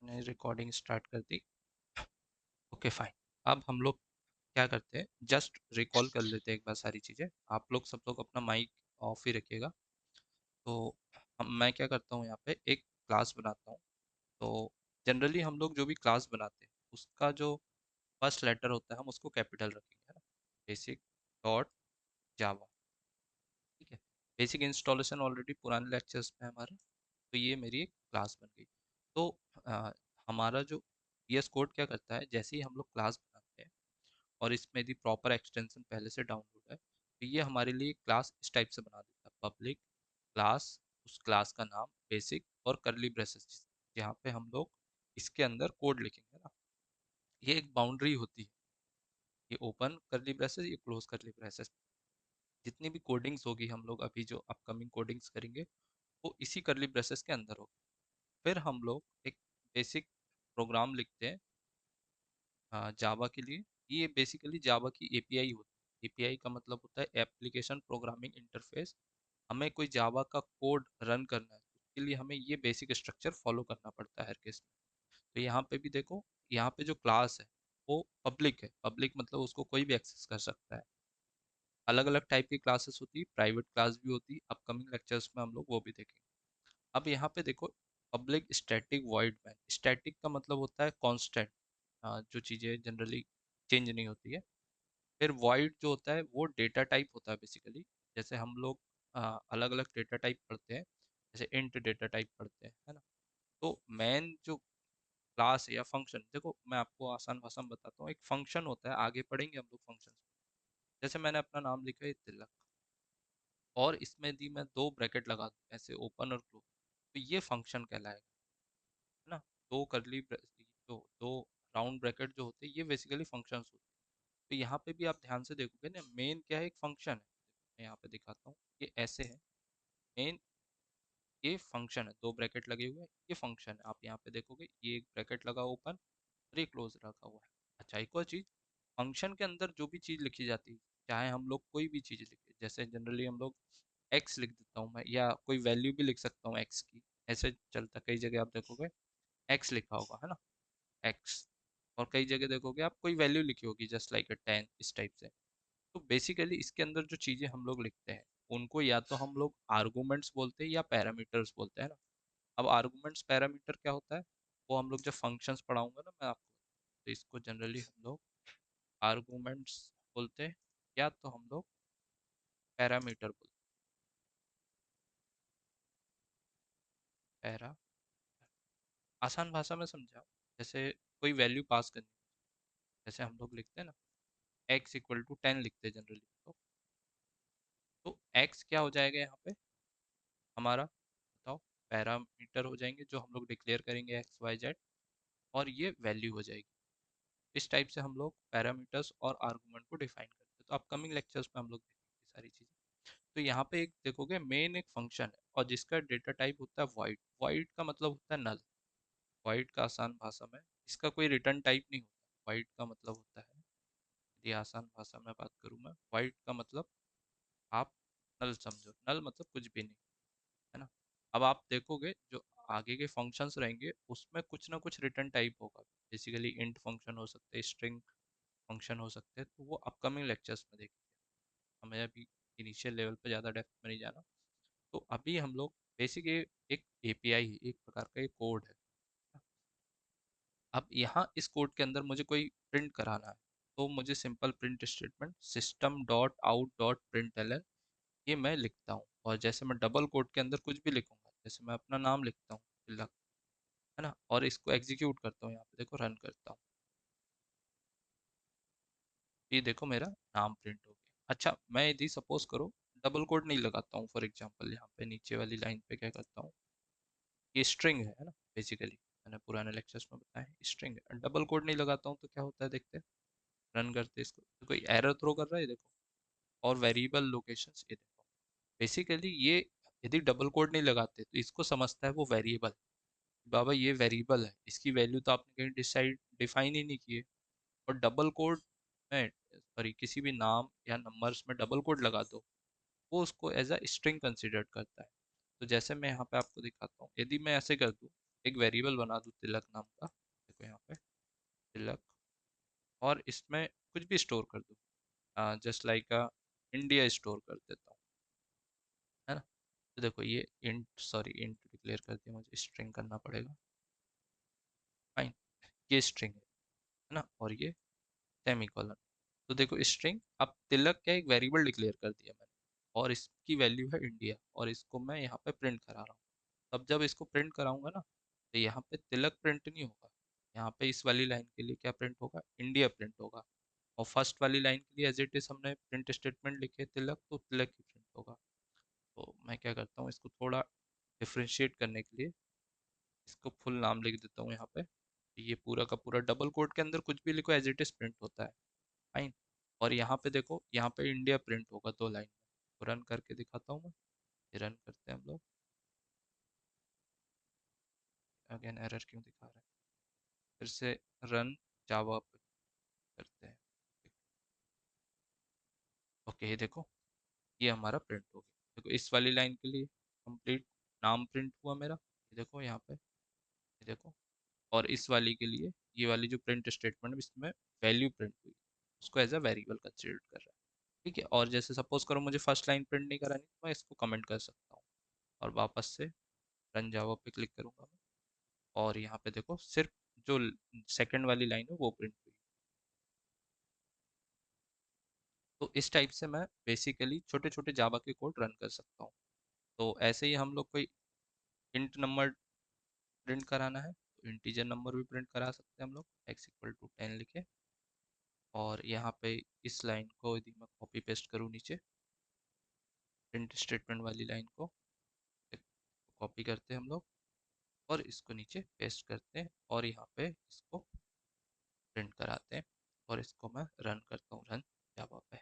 मैंने recording start कर दी। Okay fine. अब हम लोग क्या करते हैं, जस्ट रिकॉल कर लेते हैं एक बार सारी चीज़ें। आप लोग सब लोग अपना माइक ऑफ ही रखिएगा। तो मैं क्या करता हूँ, यहाँ पे एक क्लास बनाता हूँ। तो जनरली हम लोग जो भी क्लास बनाते हैं उसका जो फर्स्ट लेटर होता है हम उसको कैपिटल रखेंगे, है ना। बेसिक डॉट जावा, ठीक है। बेसिक इंस्टॉलेशन ऑलरेडी पुराने लेक्चर्स में है हमारा। तो ये मेरी एक क्लास बन गई। तो अ, हमारा जो VS कोड क्या करता है, जैसे ही हम लोग क्लास बनाते हैं और इसमें यदि प्रॉपर एक्सटेंशन पहले से डाउनलोड है तो ये हमारे लिए क्लास इस टाइप से बना देता है। पब्लिक क्लास, उस क्लास का नाम बेसिक और करली ब्रेसेस, जहाँ पे हम लोग इसके अंदर कोड लिखेंगे ना। ये एक बाउंड्री होती है, ये ओपन करली ब्रेसेस, ये क्लोज करली ब्रेसेस। जितनी भी कोडिंग्स होगी हम लोग अभी जो अपकमिंग कोडिंग्स करेंगे वो इसी करली ब्रेसेस के अंदर होगी। फिर हम लोग एक बेसिक प्रोग्राम लिखते हैं जावा के लिए। ये बेसिकली जावा की एपीआई होती है। एपीआई का मतलब होता है एप्लीकेशन प्रोग्रामिंग इंटरफेस। हमें कोई जावा का कोड रन करना है तो उसके लिए हमें ये बेसिक स्ट्रक्चर फॉलो करना पड़ता है हर केस में। तो यहाँ पे भी देखो, यहाँ पे जो क्लास है वो पब्लिक है। पब्लिक मतलब उसको कोई भी एक्सेस कर सकता है। अलग अलग टाइप की क्लासेस होती है, प्राइवेट क्लास भी होती है, अपकमिंग लेक्चर्स में हम लोग वो भी देखेंगे। अब यहाँ पे देखो, public static void main. Static का मतलब होता है कांस्टेंट, जो चीज़ें जनरली चेंज नहीं होती है। फिर वॉइड जो होता है वो डेटा टाइप होता है बेसिकली। जैसे हम लोग अलग अलग डेटा टाइप पढ़ते हैं, जैसे इंट डेटा टाइप पढ़ते हैं, है ना। तो मेन जो क्लास है या फंक्शन, देखो मैं आपको आसान भाषा में बताता हूँ। एक फंक्शन होता है, आगे पढ़ेंगे हम लोग फंक्शन। जैसे मैंने अपना नाम लिखा है तिलक, और इसमें यदि मैं दो ब्रैकेट लगा दूँ ऐसे ओपन और क्लोज, तो ये फंक्शन कहलाएगा, है ना। दो करली जो दो राउंड ब्रैकेट जो होते हैं ये बेसिकली फंक्शंस होते हैं। तो यहाँ पे भी आप ध्यान से देखोगे ना, मेन क्या है, एक फंक्शन है। मैं यहाँ पे दिखाता हूँ, ये ऐसे है। मेन ये फंक्शन है, दो ब्रैकेट लगे हुए हैं, ये फंक्शन है। आप यहाँ पे देखोगे ये एक ब्रैकेट लगा ओपन और ये क्लोज रखा हुआ है। अच्छा, एक और चीज़, फंक्शन के अंदर जो भी चीज़ लिखी जाती है, चाहे हम लोग कोई भी चीज़ लिखे, जैसे जनरली हम लोग एक्स लिख देता हूँ मैं, या कोई वैल्यू भी लिख सकता हूँ एक्स की, ऐसे चलता है। कई जगह आप देखोगे एक्स लिखा होगा, है ना, एक्स। और कई जगह देखोगे आप कोई वैल्यू लिखी होगी जस्ट लाइक अ 10, इस टाइप से। तो बेसिकली इसके अंदर जो चीज़ें हम लोग लिखते हैं उनको या तो हम लोग आर्गूमेंट्स बोलते हैं या पैरामीटर्स बोलते हैं ना। अब आर्गूमेंट्स पैरामीटर क्या होता है, वो हम लोग जब फंक्शंस पढ़ाऊंगा ना मैं आपको, तो इसको जनरली हम लोग आर्गूमेंट्स बोलते हैं, या तो हम लोग पैरामीटर बोलते हैं। पैरा, आसान भाषा में समझाओ, जैसे कोई वैल्यू पास करनी, जैसे हम लोग लिखते हैं ना x इक्वल टू 10 लिखते हैं जनरली। तो x क्या हो जाएगा यहाँ पे हमारा, बताओ। पैरामीटर हो जाएंगे जो हम लोग डिक्लेयर करेंगे एक्स वाई जेड, और ये वैल्यू हो जाएगी। इस टाइप से हम लोग पैरामीटर्स और आर्गूमेंट को डिफाइन करते हैं। तो अपकमिंग लेक्चर्स में हम लोग देखेंगे सारी चीज़ें। तो यहाँ पे एक देखोगे मेन एक फंक्शन है और जिसका डेटा टाइप होता है वाइड। वाइड का मतलब होता है नल। वाइड का आसान भाषा में, इसका कोई रिटर्न टाइप नहीं होता। वाइड का मतलब होता है, यदि आसान भाषा में बात करूँ मैं, वाइड का मतलब आप नल समझो। नल मतलब कुछ भी नहीं, है ना। अब आप देखोगे जो आगे के फंक्शंस रहेंगे उसमें कुछ ना कुछ रिटर्न टाइप होगा। बेसिकली इंट फंक्शन हो सकते हैं, स्ट्रिंग फंक्शन हो सकते हैं, तो वो अपकमिंग लेक्चर्स में देखेंगे। हमें अभी इनिशियल लेवल पे ज़्यादा डेप्थ में नहीं जाना। तो अभी हम लोग बेसिक एक एपीआई है, एक प्रकार का एक कोड है। अब यहाँ इस कोड के अंदर मुझे कोई प्रिंट कराना है, तो मुझे simple print statement system dot out dot print L, ये मैं लिखता हूँ। और जैसे मैं डबल कोट के अंदर कुछ भी लिखूंगा, जैसे मैं अपना नाम लिखता हूँ तिलक, है ना, और इसको एग्जीक्यूट करता हूँ, यहाँ पे देखो रन करता हूँ, ये देखो मेरा नाम प्रिंट हो गया। अच्छा, मैं यदि सपोज करो डबल कोट नहीं लगाता हूँ, फॉर एग्जांपल यहाँ पे नीचे वाली लाइन पे क्या करता हूँ, ये स्ट्रिंग है ना, बेसिकली मैंने पुराने लेक्चर्स में बताया है स्ट्रिंग है। डबल कोट नहीं लगाता हूँ तो क्या होता है, देखते हैं, रन करते हैं इसको, तो कोई एरर थ्रो कर रहा है, ये देखो। और वेरिएबल लोकेशंस, ये देखो। बेसिकली ये यदि डबल कोड नहीं लगाते तो इसको समझता है वो वेरिएबल। बाबा ये वेरिएबल है, इसकी वैल्यू तो आपने कहीं डिसाइड डिफाइन ही नहीं की है। और डबल कोड में, सॉरी, किसी भी नाम या नंबर्स में डबल कोड लगा दो, वो उसको एज अ स्ट्रिंग कंसिडर करता है। तो जैसे मैं यहाँ पे आपको दिखाता हूँ, यदि मैं ऐसे कर दूँ, एक वेरिएबल बना दूँ तिलक नाम का, देखो यहाँ पे तिलक, और इसमें कुछ भी स्टोर कर दूँ, जस्ट लाइक इंडिया स्टोर कर देता हूँ, है ना। तो देखो ये इंट डिक्लेयर कर दिया, मुझे स्ट्रिंग करना पड़ेगा, फाइन, ये स्ट्रिंग है ना, और ये सेमीकोलन। तो देखो स्ट्रिंग, अब तिलक क्या एक वेरिएबल डिक्लेयर कर दिया मैंने, और इसकी वैल्यू है इंडिया, और इसको मैं यहाँ पे प्रिंट करा रहा हूँ। अब जब इसको प्रिंट कराऊंगा ना, तो यहाँ पे तिलक प्रिंट नहीं होगा, यहाँ पे इस वाली लाइन के लिए क्या प्रिंट होगा, इंडिया प्रिंट होगा। और फर्स्ट वाली लाइन के लिए एज इट इज हमने प्रिंट स्टेटमेंट लिखे तिलक, तो तिलक ही प्रिंट होगा। तो मैं क्या करता हूँ, इसको थोड़ा डिफ्रेंशिएट करने के लिए इसको फुल नाम लिख देता हूँ यहाँ पे। ये पूरा का पूरा डबल कोट के अंदर कुछ भी लिखो एज इट इज प्रिंट होता है, फाइन। और यहाँ पे देखो, यहाँ पे इंडिया प्रिंट होगा 2 लाइन में। तो रन करके दिखाता हूँ मैं, ये रन करते हैं हम लोग। अगेन एरर क्यों दिखा रहा है, फिर से रन जावा पे करते हैं। ओके, ये देखो, ये हमारा प्रिंट हो गया। देखो इस वाली लाइन के लिए कंप्लीट नाम प्रिंट हुआ मेरा, ये देखो यहाँ पे, ये देखो। और इस वाली के लिए ये वाली जो प्रिंट स्टेटमेंट है, इसमें वैल्यू प्रिंट हुई, उसको एज अ वेरिएबल कंसीडर कर रहा है। ठीक है, और जैसे सपोज करो मुझे फर्स्ट लाइन प्रिंट नहीं करानी, तो मैं इसको कमेंट कर सकता हूँ, और वापस से रन जावा पे क्लिक करूंगा मैं, और यहाँ पे देखो सिर्फ जो सेकंड वाली लाइन है वो प्रिंट हुई। तो इस टाइप से मैं बेसिकली छोटे छोटे जावा के कोड रन कर सकता हूँ। तो ऐसे ही हम लोग कोई इंट नंबर प्रिंट कराना है, तो इंटीजर नंबर भी प्रिंट करा सकते हैं हम लोग, x = 10 लिखे, और यहाँ पे इस लाइन को यदि मैं कॉपी पेस्ट करूँ नीचे, प्रिंट स्टेटमेंट वाली लाइन को कॉपी करते हैं हम लोग, और इसको नीचे पेस्ट करते हैं, और यहाँ पे इसको प्रिंट कराते हैं, और इसको मैं रन करता हूँ, रन जावा पे।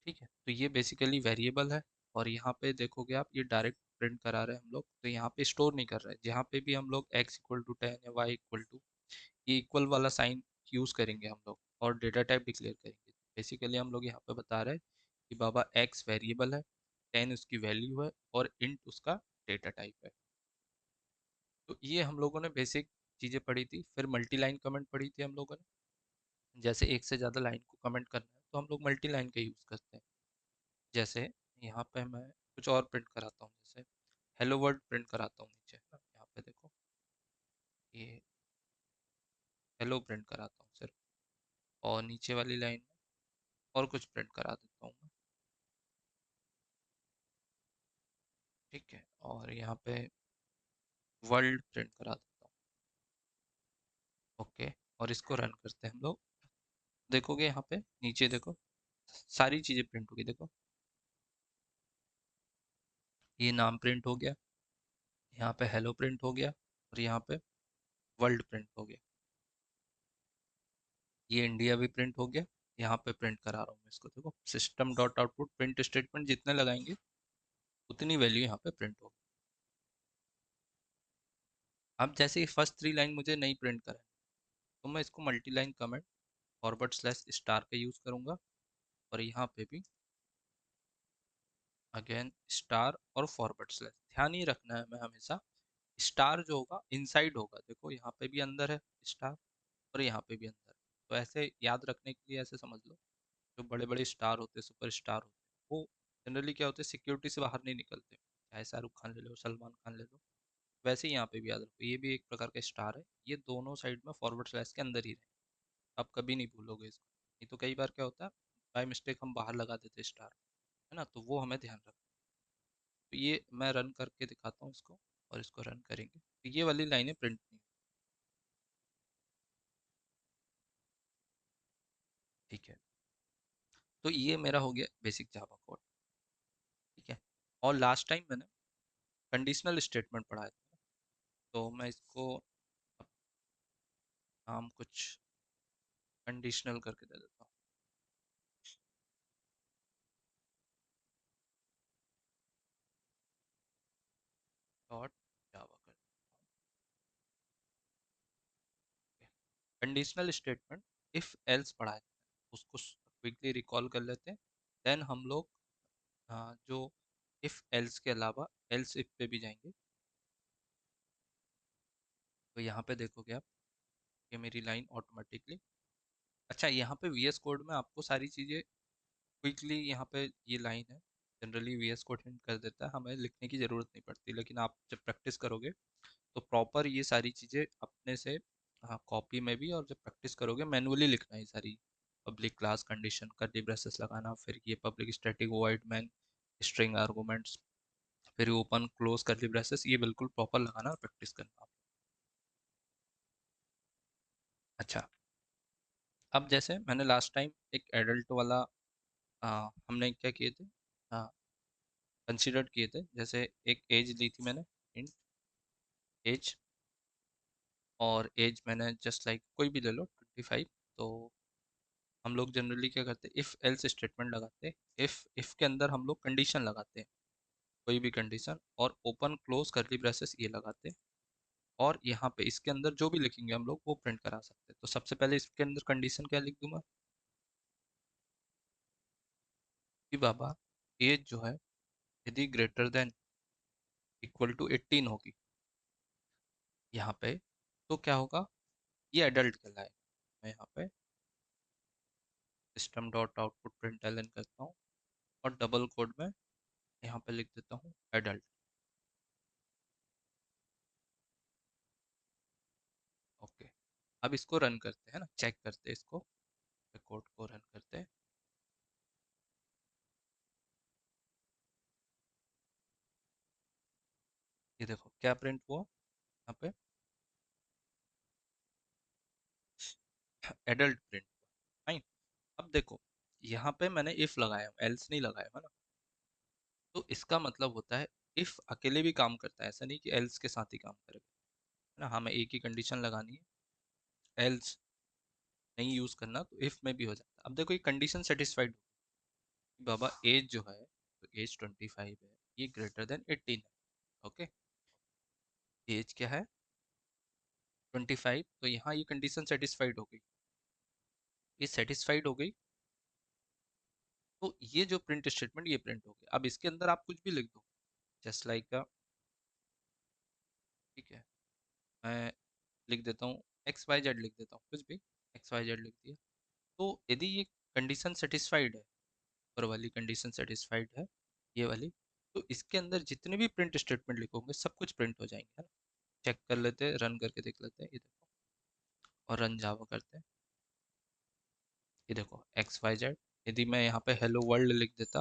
ठीक है, तो ये बेसिकली वेरिएबल है, और यहाँ पे देखोगे आप ये डायरेक्ट प्रिंट करा रहे हैं हम लोग, तो यहाँ पे स्टोर नहीं कर रहे हैं। जहाँ पे भी हम लोग x = 10 या y ये इक्वल वाला साइन यूज़ करेंगे हम लोग, और डेटा टाइप डिक्लेयर करेंगे। बेसिकली हम लोग यहाँ पे बता रहे हैं कि बाबा x वेरिएबल है, 10 उसकी वैल्यू है, और इंट उसका डेटा टाइप है। तो ये हम लोगों ने बेसिक चीज़ें पढ़ी थी। फिर मल्टी लाइन कमेंट पढ़ी थी हम लोगों ने, जैसे एक से ज़्यादा लाइन को कमेंट करना है तो हम लोग मल्टी लाइन का यूज़ करते हैं। जैसे यहाँ पे मैं कुछ और प्रिंट कराता हूँ, जैसे हेलो वर्ल्ड प्रिंट कराता हूँ नीचे, है ना। यहाँ पे देखो, ये हेलो प्रिंट कराता हूँ सिर्फ, और नीचे वाली लाइन में और कुछ प्रिंट करा देता हूँ मैं। ठीक है, और यहाँ पे वर्ल्ड प्रिंट करा देता हूँ। ओके, और इसको रन करते हैं हम लोग। देखोगे यहाँ पे नीचे देखो, सारी चीज़ें प्रिंट होगी। देखो ये नाम प्रिंट हो गया, यहाँ पे हेलो प्रिंट हो गया, और यहाँ पे वर्ल्ड प्रिंट हो गया। ये इंडिया भी प्रिंट हो गया, यहाँ पे प्रिंट करा रहा हूँ मैं इसको। देखो system dot output print statement जितने लगाएंगे उतनी वैल्यू यहाँ पे प्रिंट होगी। अब जैसे फर्स्ट 3 लाइन मुझे नहीं प्रिंट करा, तो मैं इसको मल्टी लाइन कमेंट /* का यूज़ करूँगा, और यहाँ पे भी अगेन स्टार और /। ध्यान ही रखना है मैं हमेशा, स्टार जो होगा इनसाइड होगा। देखो यहाँ पे भी अंदर है स्टार, और यहाँ पे भी अंदर है। तो ऐसे याद रखने के लिए ऐसे समझ लो, जो बड़े बड़े स्टार होते हैं, सुपर स्टार होते हैं, वो जनरली क्या होते हैं, सिक्योरिटी से बाहर नहीं निकलते। चाहे शाहरुख खान ले लो, सलमान खान ले लो, वैसे ही यहाँ पे भी याद रखो, ये भी एक प्रकार का स्टार है। ये दोनों साइड में // के अंदर ही रहे, आप कभी नहीं भूलोगे इसको। नहीं तो कई बार क्या होता है, बाय मिस्टेक हम बाहर लगा देते स्टार, है ना, तो वो हमें ध्यान रखना। तो ये मैं रन करके दिखाता हूँ इसको, और इसको रन करेंगे तो ये वाली लाइनें प्रिंट नहीं होंगी। ठीक है, तो ये मेरा हो गया बेसिक जावा कोड। ठीक है, और लास्ट टाइम मैंने कंडीशनल स्टेटमेंट पढ़ाया था, तो मैं इसको अब नाम कुछ कंडीशनल करके दे देता हूँ, डॉट जावा कर कंडीशनल स्टेटमेंट। इफ एल्स पढ़ाया था, उसको क्विकली रिकॉल कर लेते हैं। देन हम लोग जो इफ एल्स के अलावा एल्स इफ पे भी जाएंगे। तो यहाँ पे देखोगे आप, ये मेरी लाइन ऑटोमेटिकली, अच्छा यहाँ पे वी एस कोड में आपको सारी चीज़ें क्विकली, यहाँ पे ये लाइन है, generally V S code hint कर देता है, हमें लिखने की ज़रूरत नहीं पड़ती, लेकिन आप जब प्रैक्टिस करोगे तो प्रॉपर ये सारी चीज़ें अपने से, हाँ, कॉपी में भी, और जब प्रैक्टिस करोगे मैनुअली लिखना है सारी, public class condition curly braces लगाना, फिर ये public static void main string arguments, फिर ओपन क्लोज कर्ली ब्रेसेस, ये बिल्कुल प्रॉपर लगाना और प्रैक्टिस करना। अच्छा, अब जैसे मैंने लास्ट टाइम एक एडल्ट वाला, हमने क्या किए थे, कंसिडर किए थे, जैसे एक एज ली थी मैंने, इंट एज, और एज मैंने जस्ट लाइक कोई भी ले लो 25, तो हम लोग जनरली क्या करते हैं, इफ़ एल्स स्टेटमेंट लगाते हैं, इफ़ के अंदर हम लोग कंडीशन लगाते हैं, कोई भी कंडीशन, और ओपन क्लोज कर्ली ब्रेसेस ये लगाते हैं, और यहाँ पे इसके अंदर जो भी लिखेंगे हम लोग वो प्रिंट करा सकते हैं। तो सबसे पहले इसके अंदर कंडीशन क्या लिख दूंगा कि बाबा एज जो है यदि ग्रेटर देन इक्वल टू 18 होगी यहाँ पे, तो क्या होगा, ये एडल्ट कहलाएगा। मैं यहाँ पे system dot output print L N करता हूँ, और डबल कोड में यहाँ पे लिख देता हूँ एडल्ट। ओके, अब इसको रन करते हैं ना, चेक करते हैं इसको, कोड को रन करते हैं। ये देखो क्या प्रिंट हुआ यहाँ पे, एडल्ट प्रिंट हुआ। फाइन। अब देखो यहाँ पे मैंने इफ लगाया, एल्स नहीं लगाया है ना, तो इसका मतलब होता है इफ अकेले भी काम करता है, ऐसा नहीं कि एल्स के साथ ही काम करेगा, है ना, हमें एक ही कंडीशन लगानी है, एल्स नहीं यूज करना, तो इफ में भी हो जाता है। अब देखो ये कंडीशन सेटिस्फाइड, बाबा एज जो है, तो एज 25 है, ये ग्रेटर देन 18 है। ओके, एज क्या है 25, तो यहाँ ये कंडीशन सेटिस्फाइड हो गई, ये सेटिस्फाइड हो गई, तो ये जो प्रिंट स्टेटमेंट ये प्रिंट हो गया। अब इसके अंदर आप कुछ भी लिख दो, जस्ट लाइक, ठीक है, मैं लिख देता हूँ एक्स वाई जेड, लिख देता हूँ कुछ भी, एक्स वाई जेड लिख दिया। तो यदि ये कंडीशन सेटिस्फाइड है, ऊपर वाली कंडीशन सेटिस्फाइड है, ये वाली, तो इसके अंदर जितने भी प्रिंट स्टेटमेंट लिखोगे सब कुछ प्रिंट हो जाएंगे, है ना। चेक कर लेते हैं, रन करके देख लेते हैं, ये देखो, और रन जावा करते हैं, ये देखो एक्स वाई जेड। यदि मैं यहाँ पे हेलो वर्ल्ड लिख देता,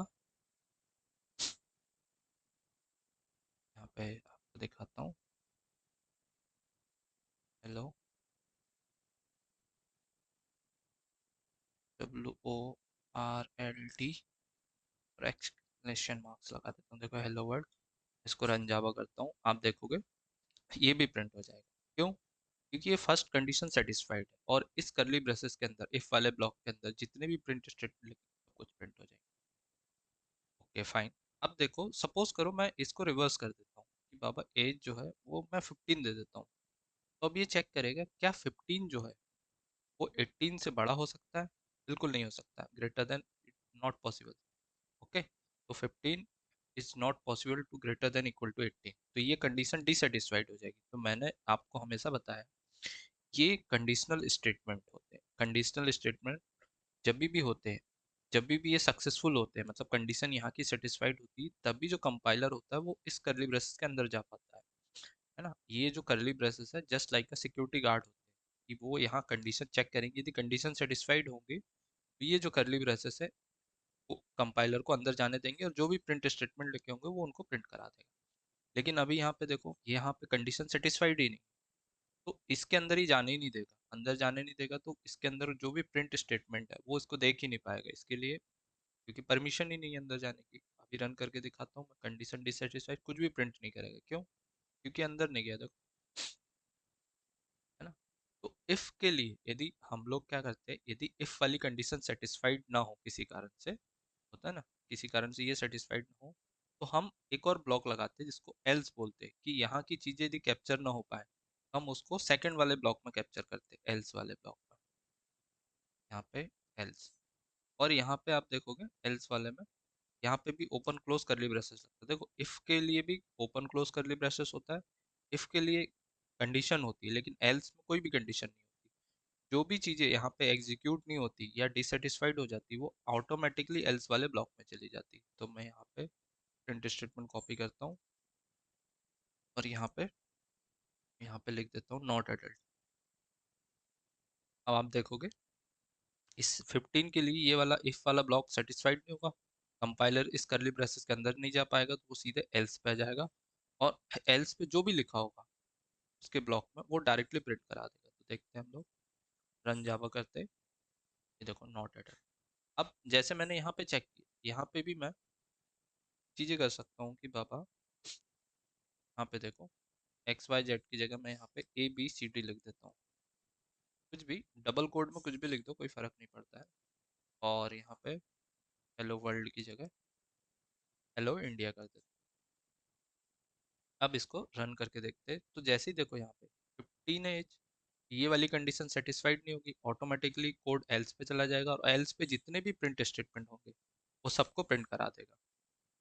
यहाँ पे आपको दिखाता हूँ, hello, W O R L T, और एक्सक्लेमेशन मार्क्स लगा देता हूँ, देखो हेलो वर्ल्ड। इसको रन जावा करता हूँ, आप देखोगे ये भी प्रिंट हो जाएगा। क्यों? क्योंकि ये फर्स्ट कंडीशन सेटिस्फाइड है, और इस करली ब्रेसेस के अंदर, इफ वाले ब्लॉक के अंदर जितने भी प्रिंट स्टेटमेंट लिखे सब कुछ प्रिंट हो जाएंगे। Okay fine. अब देखो सपोज करो मैं इसको रिवर्स कर देता हूँ कि बाबा एज जो है वो मैं 15 दे देता हूँ, तो अब ये चेक करेगा क्या 15 जो है वो 18 से बड़ा हो सकता है, बिल्कुल नहीं हो सकता, greater than, not possible. Okay, तो 15 is not possible to greater than equal to 18, तो ये कंडीशन डिससेटिस्फाइड हो जाएगी। तो मैंने आपको हमेशा बताया ये कंडीशनल स्टेटमेंट होते हैं, कंडीशनल स्टेटमेंट जब भी होते हैं, जब भी ये सक्सेसफुल होते हैं, मतलब कंडीशन यहाँ की सेटिस्फाइड होती है, तभी जो कंपाइलर होता है वो इस करली ब्रेसेस के अंदर जा पाता है ना। ये जो करली ब्रेसेस है just like a security guard होते हैं, कि वो यहाँ कंडीशन चेक करेंगे, यदि कंडीशन सेटिस्फाइड होंगे तो ये जो करली ब्रेसेस है वो कंपाइलर को अंदर जाने देंगे, और जो भी प्रिंट स्टेटमेंट लिखे होंगे वो उनको प्रिंट करा देंगे। लेकिन अभी यहाँ पे देखो, यहाँ पे कंडीशन सेटिस्फाइड ही नहीं, तो इसके अंदर ही जाने ही नहीं देगा, अंदर जाने नहीं देगा, तो इसके अंदर जो भी प्रिंट स्टेटमेंट है वो इसको देख ही नहीं पाएगा, इसके लिए क्योंकि परमिशन ही नहीं है अंदर जाने की। अभी रन करके दिखाता हूँ मैं, कंडीशन डिससेटिस्फाइड कुछ भी प्रिंट नहीं करेगा, क्यों? क्योंकि अंदर नहीं गया, देखो, है ना। तो इफ के लिए यदि हम लोग क्या करते हैं, यदि इफ वाली कंडीशन सेटिस्फाइड ना हो किसी कारण से, होता है ना, किसी कारण से ये सेटिस्फाइड ना हो, तो हम एक और ब्लॉक लगाते हैं जिसको एल्स बोलते हैं, कि यहाँ की चीजें यदि कैप्चर ना हो पाए, हम उसको सेकंड वाले ब्लॉक में कैप्चर करते हैं, एल्स वाले ब्लॉक में, यहाँ पे एल्स। और यहाँ पे आप देखोगे एल्स वाले में, यहाँ पे भी ओपन क्लोज करली ब्रेसेस लगता है, देखो इफ के लिए भी ओपन क्लोज करली ब्रेसेस होता है, इफ के लिए कंडीशन होती है, लेकिन एल्स में कोई भी कंडीशन नहीं होती। जो भी चीज़ें यहाँ पे एग्जीक्यूट नहीं होती या डिससेटिस्फाइड हो जाती वो ऑटोमेटिकली एल्स वाले ब्लॉक में चली जाती। तो मैं यहाँ पे प्रिंट स्टेटमेंट कॉपी करता हूँ और यहाँ पे लिख देता हूँ नॉट एडल्ट। अब आप देखोगे इस 15 के लिए ये वाला इफ वाला ब्लॉक सेटिस्फाइड नहीं होगा, कंपाइलर इस करली ब्रेसेस के अंदर नहीं जा पाएगा, तो वो सीधे एल्स पे आ जाएगा और एल्स पे जो भी लिखा होगा उसके ब्लॉक में वो डायरेक्टली प्रिंट करा देगा। तो देखते हैं हम लोग रन जावा करते हैं, ये देखो नॉट एडल्ट। अब जैसे मैंने यहाँ पे चेक किया, यहाँ पे भी मैं चीज़ें कर सकता हूँ कि बाबा यहाँ पे देखो एक्स वाई जेड की जगह मैं यहाँ पे ए बी सी डी लिख देता हूँ। कुछ भी डबल कोड में कुछ भी लिख दो, कोई फ़र्क नहीं पड़ता है। और यहाँ पे हेलो वर्ल्ड की जगह हेलो इंडिया कर देते हैं। अब इसको रन करके देखते हैं, तो जैसे ही देखो यहाँ पे 15 एज, ये वाली कंडीशन सेटिस्फाइड नहीं होगी, ऑटोमेटिकली कोड एल्स पे चला जाएगा और एल्स पे जितने भी प्रिंट स्टेटमेंट होंगे वो सबको प्रिंट करा देगा।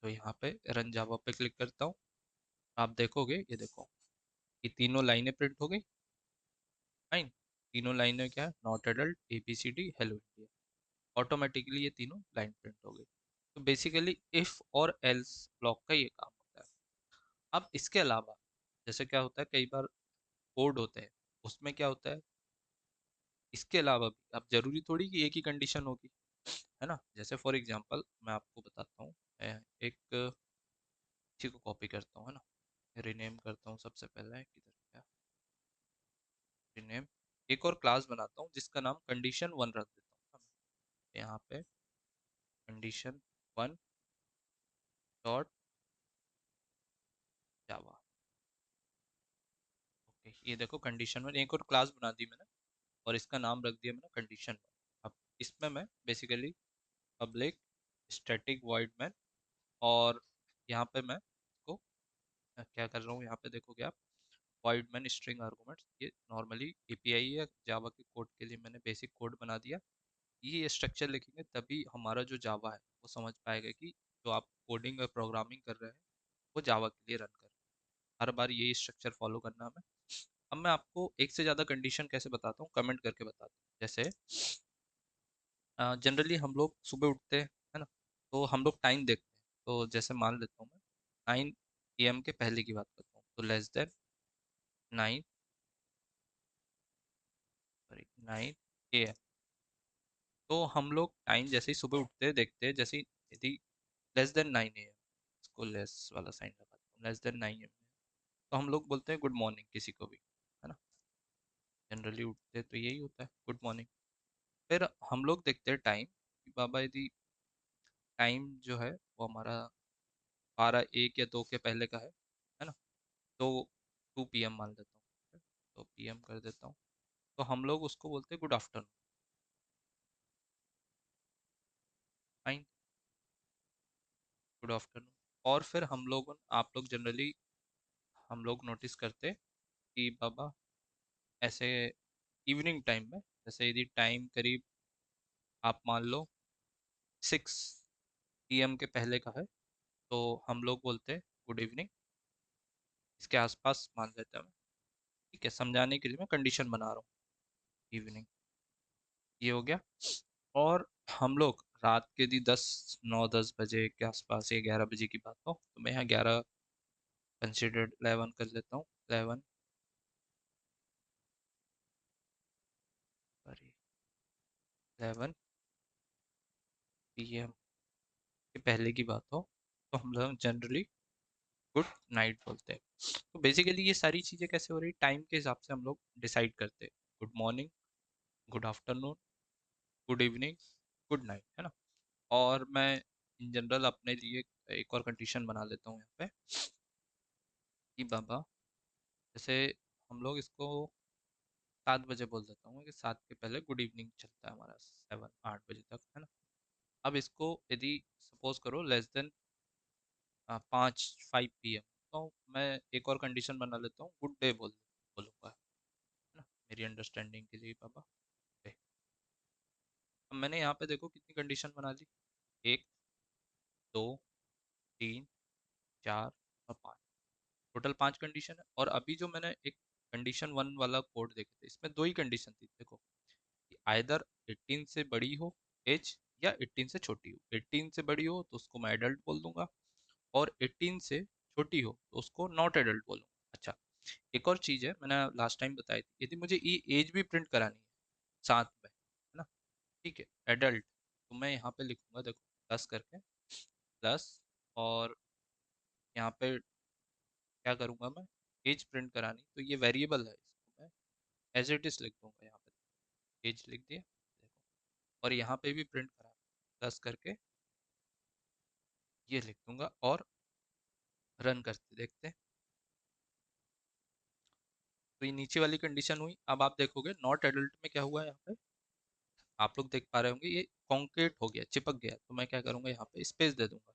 तो यहाँ पे रन जावा पे क्लिक करता हूँ, आप देखोगे ये देखो ये तीनों लाइनें प्रिंट हो गई। फाइन, तीनों लाइनें क्या है, not adult A B C D hello India, automatically ये तीनों लाइन प्रिंट हो गई। तो बेसिकली इफ और एल्स ब्लॉक का ये काम होता है। अब इसके अलावा जैसे क्या होता है, कई बार कोड होते हैं उसमें क्या होता है, इसके अलावा भी अब जरूरी थोड़ी कि एक ही कंडीशन होगी, है ना। जैसे फॉर एग्जांपल मैं आपको बताता हूँ, मैं एक चीज को कॉपी करता हूँ, है ना, रीनेम करता हूँ सबसे पहले, किधर क्या, रीनेम, एक और क्लास बनाता हूँ जिसका नाम कंडीशन 1 रख देता हूँ। यहाँ पे कंडीशन 1 डॉट जावा। ओके, ये देखो कंडीशन 1 एक और क्लास बना दी मैंने और इसका नाम रख दिया मैंने कंडीशन 1। अब इसमें मैं basically public static void main, और यहाँ पे मैं इसको क्या कर रहा हूँ, यहाँ पे देखोगे आप वॉइड मैन स्ट्रिंग आर्गुमेंट्स, ये नॉर्मली एपीआई है जावा के कोड के लिए, मैंने बेसिक कोड बना दिया। ये स्ट्रक्चर लिखेंगे तभी हमारा जो जावा है वो समझ पाएगा कि जो आप कोडिंग और प्रोग्रामिंग कर रहे हैं वो जावा के लिए रन कर रहे हैं। हर बार यही स्ट्रक्चर फॉलो करना हमें। अब मैं आपको एक से ज़्यादा कंडीशन कैसे बताता हूँ, कमेंट करके बताता हूँ। जैसे जनरली हम लोग सुबह उठते हैं, है ना, तो हम लोग टाइम देखते हैं। तो जैसे मान लेता हूँ मैं 9 AM के पहले की बात करता हूँ, तो लेस देन 9 AM, तो हम लोग टाइम जैसे ही सुबह उठते हैं देखते हैं, जैसे ही यदि लेस देन 9 AM, इसको लेस वाला साइन लगाता हूँ, लेस देन 9 AM, तो हम लोग बोलते हैं गुड मॉर्निंग किसी को भी, है ना। जनरली उठते तो यही होता है गुड मॉर्निंग। फिर हम लोग देखते हैं टाइम कि बाबा यदि टाइम जो है वो हमारा 12 1 या 2 के पहले का है ना, तो 2 PM मान लेता हूँ, तो PM कर देता हूँ, तो हम लोग उसको बोलते हैं good afternoon. Fine, good afternoon. और फिर हम लोग आप लोग जनरली हम लोग नोटिस करते कि बाबा ऐसे इवनिंग टाइम में, जैसे यदि टाइम करीब आप मान लो 6 PM के पहले का है, तो हम लोग बोलते हैं गुड इवनिंग, इसके आसपास मान लेते हैं मैं। ठीक है, समझाने के लिए मैं कंडीशन बना रहा हूँ इवनिंग, ये हो गया। और हम लोग रात के दी 9 10 बजे के आसपास, या 11 बजे की बात हो, तो मैं यहाँ 11 कंसिडर्ड 11 कर लेता हूँ, 11 PM के पहले की बात हो, तो हम लोग जनरली गुड नाइट बोलते हैं। तो बेसिकली ये सारी चीज़ें कैसे हो रही, टाइम के हिसाब से हम लोग डिसाइड करते हैं, good morning, good afternoon, good evening, good night, है ना। और मैं इन जनरल अपने लिए एक और कंडीशन बना लेता हूँ यहाँ पे कि बाबा जैसे हम लोग इसको 7 बजे बोल देता हूँ कि 7 के पहले गुड इवनिंग चलता है हमारा, 7 8 बजे तक, है ना। अब इसको यदि सपोज करो लेस देन 5 5 PM, तो मैं एक और कंडीशन बना लेता हूँ, गुड डे बोलूँगा, है ना, मेरी अंडरस्टैंडिंग के लिए बाबा डे। अब मैंने यहाँ पे देखो कितनी कंडीशन बना ली, 1 2 3 4 और 5, टोटल 5 कंडीशन है। और अभी जो मैंने एक कंडीशन वन वाला कोड देखे थे, इसमें दो ही कंडीशन थी देखो, आइदर 18 से बड़ी हो एज या 18 से छोटी हो। 18 से बड़ी हो तो उसको मैं एडल्ट बोल दूंगा, और 18 से छोटी हो तो उसको नॉट एडल्ट बोलूंगा। अच्छा, एक और चीज़ है, मैंने लास्ट टाइम बताई थी, यदि मुझे ये एज भी प्रिंट करानी है साथ में, है ना, ठीक है, एडल्ट, तो मैं यहाँ पे लिखूंगा देखो, प्लस करके, प्लस, और यहाँ पे क्या करूँगा मैं, एज प्रिंट करानी, तो ये वेरिएबल है, इसको मैं एज इट इज़ लिख दूंगा, यहाँ पे एज लिख दिया देखो, और यहाँ पे भी प्रिंट करा, प्लस करके ये लिख दूंगा, और रन करते देखते हैं। तो ये नीचे वाली कंडीशन हुई। अब आप देखोगे नॉट एडल्ट में क्या हुआ है, यहाँ पे आप लोग देख पा रहे होंगे, ये कॉन्क्रीट हो गया, चिपक गया, तो मैं क्या करूँगा, यहाँ पे स्पेस दे दूंगा,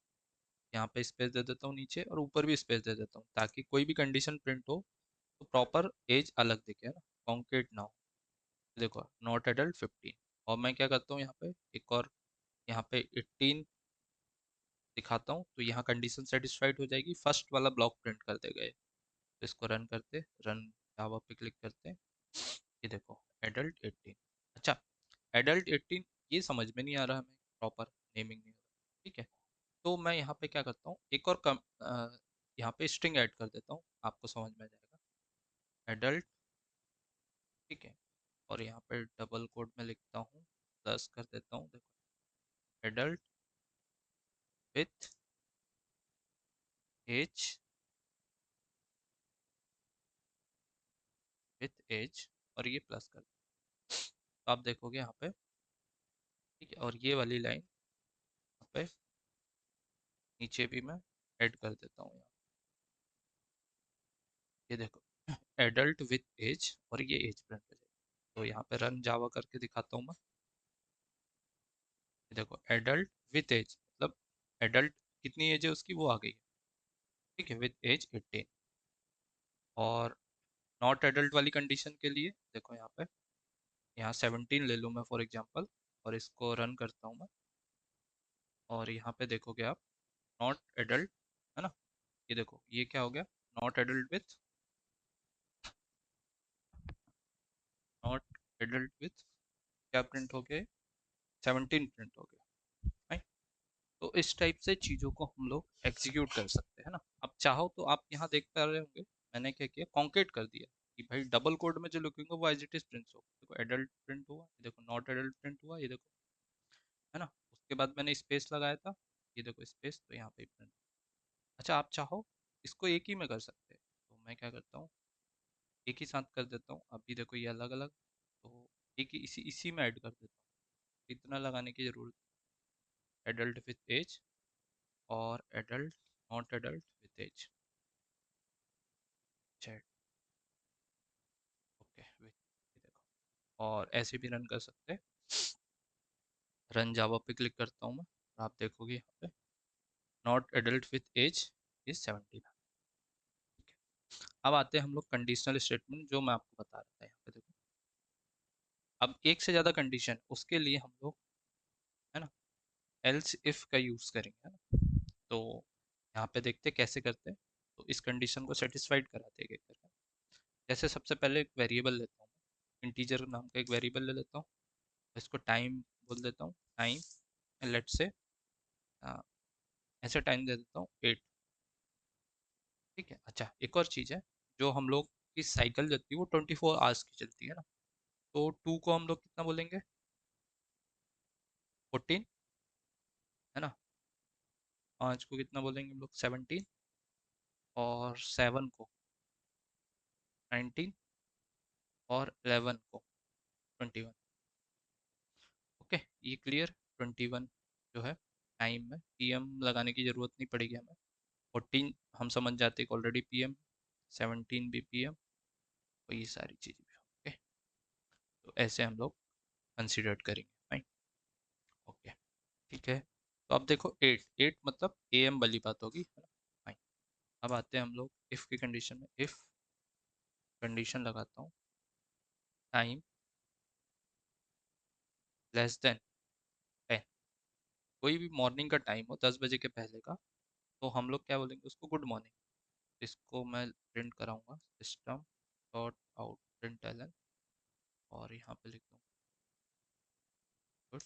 यहाँ पे स्पेस दे देता हूँ नीचे, और ऊपर भी स्पेस दे देता हूँ, ताकि कोई भी कंडीशन प्रिंट हो तो प्रॉपर एज अलग दिखे, है ना, कॉन्क्रीट ना हो। देखो नॉट एडल्ट 15, और मैं क्या करता हूँ, यहाँ पे एक और, यहाँ पे 18 दिखाता हूँ, तो यहाँ कंडीशन सेटिस्फाइड हो जाएगी, फर्स्ट वाला ब्लॉक प्रिंट कर देगा ये। तो इसको रन करते, रन जावा पे क्लिक करते हैं, ये देखो एडल्ट 18। अच्छा, एडल्ट 18 ये समझ में नहीं आ रहा हमें, प्रॉपर नेमिंग नहीं हो रहा, ठीक है, तो मैं यहाँ पे क्या करता हूँ, एक और यहाँ पे स्ट्रिंग ऐड कर देता हूँ, आपको समझ में आ जाएगा, एडल्ट, ठीक है, और यहाँ पे डबल कोड में लिखता हूँ, प्लस कर देता हूँ देखो, adult with age, with age, और ये प्लस कर, तो आप देखोगे यहाँ पे, ठीक है, और ये वाली लाइन यहाँ पे नीचे भी मैं ऐड कर देता हूँ यहाँ, ये देखो एडल्ट विथ एज, और ये एज प्रिंट हो जाएगी। तो यहाँ पे रन जावा करके दिखाता हूँ मैं, ये देखो एडल्ट विथ एज, मतलब एडल्ट कितनी एज है उसकी वो आ गई है, ठीक है, विथ एज 18। और नॉट एडल्ट वाली कंडीशन के लिए देखो यहाँ पे, यहाँ 17 ले लूँ मैं फॉर एग्जांपल, और इसको रन करता हूँ मैं, और यहाँ पे देखोगे आप नॉट एडल्ट, है ना, ये देखो ये क्या हो गया, not adult with, not adult with क्या प्रिंट हो गया, 17 प्रिंट हो गया, right? तो इस टाइप से चीज़ों को हम लोग एग्जीक्यूट कर सकते हैं ना। अब चाहो तो आप यहाँ देख पा रहे होंगे, मैंने क्या किया, कॉन्केट कर दिया, कि भाई डबल कोड में जो लिखूंगा वो एज इट इज प्रिंट हो, देखो एडल्ट प्रिंट हुआ, ये देखो नॉट एडल्ट प्रिंट हुआ, ये देखो, है ना, उसके बाद मैंने स्पेस लगाया था, ये देखो स्पेस, तो यहाँ पे प्रिंट। अच्छा, आप चाहो इसको एक ही में कर सकते हैं, तो मैं क्या करता हूँ, एक ही साथ कर देता हूँ, अभी देखो ये अलग अलग, तो एक ही इसी इसी में ऐड कर देता हूँ, इतना लगाने की जरूरत, एडल्ट विथ एज, और adult not adult with age, chat, okay with, देखो, और ऐसे भी रन कर सकते हैं, रन जावा पे क्लिक करता हूँ मैं, आप देखोगे यहाँ पे not adult with age is 17, ठीक है। अब आते हैं हम लोग कंडीशनल स्टेटमेंट, जो मैं आपको बता रहा था, यहाँ पे देखो, अब एक से ज़्यादा कंडीशन, उसके लिए हम लोग, है ना, एल्स इफ का यूज़ करेंगे, है ना, तो यहाँ पे देखते हैं कैसे करते हैं, तो इस कंडीशन को सेटिस्फाइड कराते हैं करके, जैसे सबसे पहले एक वेरिएबल लेता हूँ, इंटीजर नाम का एक वेरिएबल ले लेता हूँ, इसको टाइम बोल देता हूँ, टाइम लेट से, ऐसे टाइम दे देता हूँ 8, ठीक है। अच्छा, एक और चीज़ है, जो हम लोग की साइकिल चलती है वो 24 आवर्स की चलती है ना, तो 2 को हम लोग कितना बोलेंगे, 14, है ना, 5 को कितना बोलेंगे हम लोग, 17, और 7 को 19, और 11 को 21, ओके, ये क्लियर। 21 जो है टाइम में, पीएम लगाने की ज़रूरत नहीं पड़ेगी हमें, 14 हम समझ जाते हैं ऑलरेडी पीएम, 17 भी पीएम, और ये सारी चीज़ें भी, ओके, तो ऐसे हम लोग कंसिडर करेंगे, फाइन, ओके, ठीक है। तो अब देखो 8 8 मतलब एएम वाली बात होगी, है ना, फाइन। अब आते हैं हम लोग इफ़ की कंडीशन में, इफ़ कंडीशन लगाता हूँ, टाइम लेस देन 10, कोई भी मॉर्निंग का टाइम हो 10 बजे के पहले का, तो हम लोग क्या बोलेंगे उसको, गुड मॉर्निंग, इसको मैं प्रिंट कराऊंगा, सिस्टम डॉट यहाँ पे लिख दूँ गुड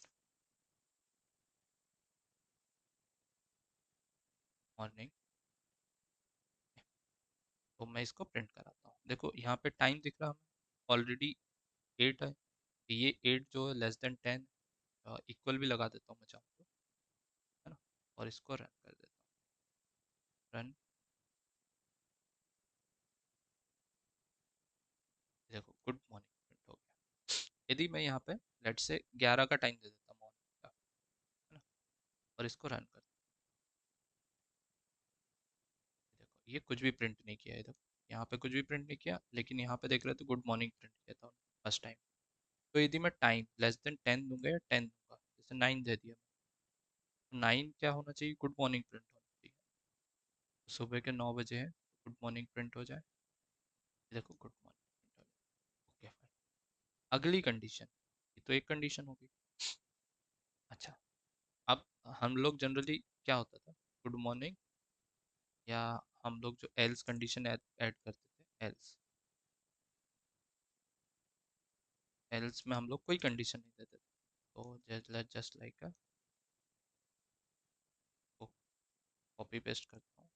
मॉर्निंग। तो मैं इसको प्रिंट कराता हूँ। देखो यहाँ पे टाइम दिख रहा है ऑलरेडी 8 है। ये 8 जो है लेस देन 10, इक्वल भी लगा देता हूँ मैं चाहूँ तो, है ना। और इसको रन कर देता हूँ। रन। देखो गुड मॉर्निंग प्रिंट हो गया। यदि मैं यहाँ पे लेट से 11 का टाइम दे देता हूँ मॉर्निंग का, है ना, और इसको रन कर, देखो ये कुछ भी प्रिंट नहीं किया है। देखो यहाँ पे कुछ भी प्रिंट नहीं किया, लेकिन यहाँ पे देख रहे थे गुड मॉर्निंग प्रिंट किया था फर्स्ट टाइम। तो यदि मैं टाइम लेस देन 10 दूंगा या 10 दूंगा, जैसे 9 दे दिया, तो 9 क्या होना चाहिए, गुड मॉर्निंग प्रिंट होना चाहिए। तो सुबह के 9 बजे है, गुड मॉर्निंग प्रिंट हो जाए। देखो गुड मॉर्निंग प्रिंट हो जाए। Okay fine. अगली कंडीशन, ये तो एक कंडीशन होगी। अच्छा, अब हम लोग जनरली क्या होता था, गुड मॉर्निंग, या हम लोग जो एल्स कंडीशन ऐड करते थे, एल्स, एल्स में हम लोग कोई कंडीशन नहीं देते थे। तो जस्ट लाइक कॉपी पेस्ट करता हूँ।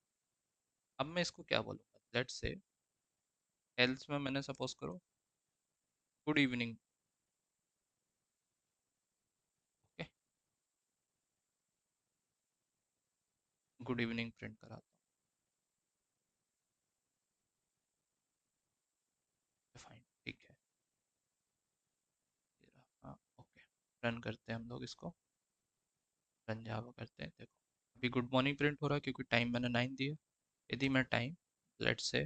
अब मैं इसको क्या बोलूँगा, लेट्स से एल्स में मैंने सपोज करो good evening. Okay, good evening print कराता हूँ। फाइन, ठीक है। ये रहा, हाँ ओके। रन करते हैं हम लोग इसको, रन जावा करते हैं। देखो अभी गुड मॉर्निंग प्रिंट हो रहा है क्योंकि टाइम मैंने 9 दिया। यदि मैं टाइम लेट्स से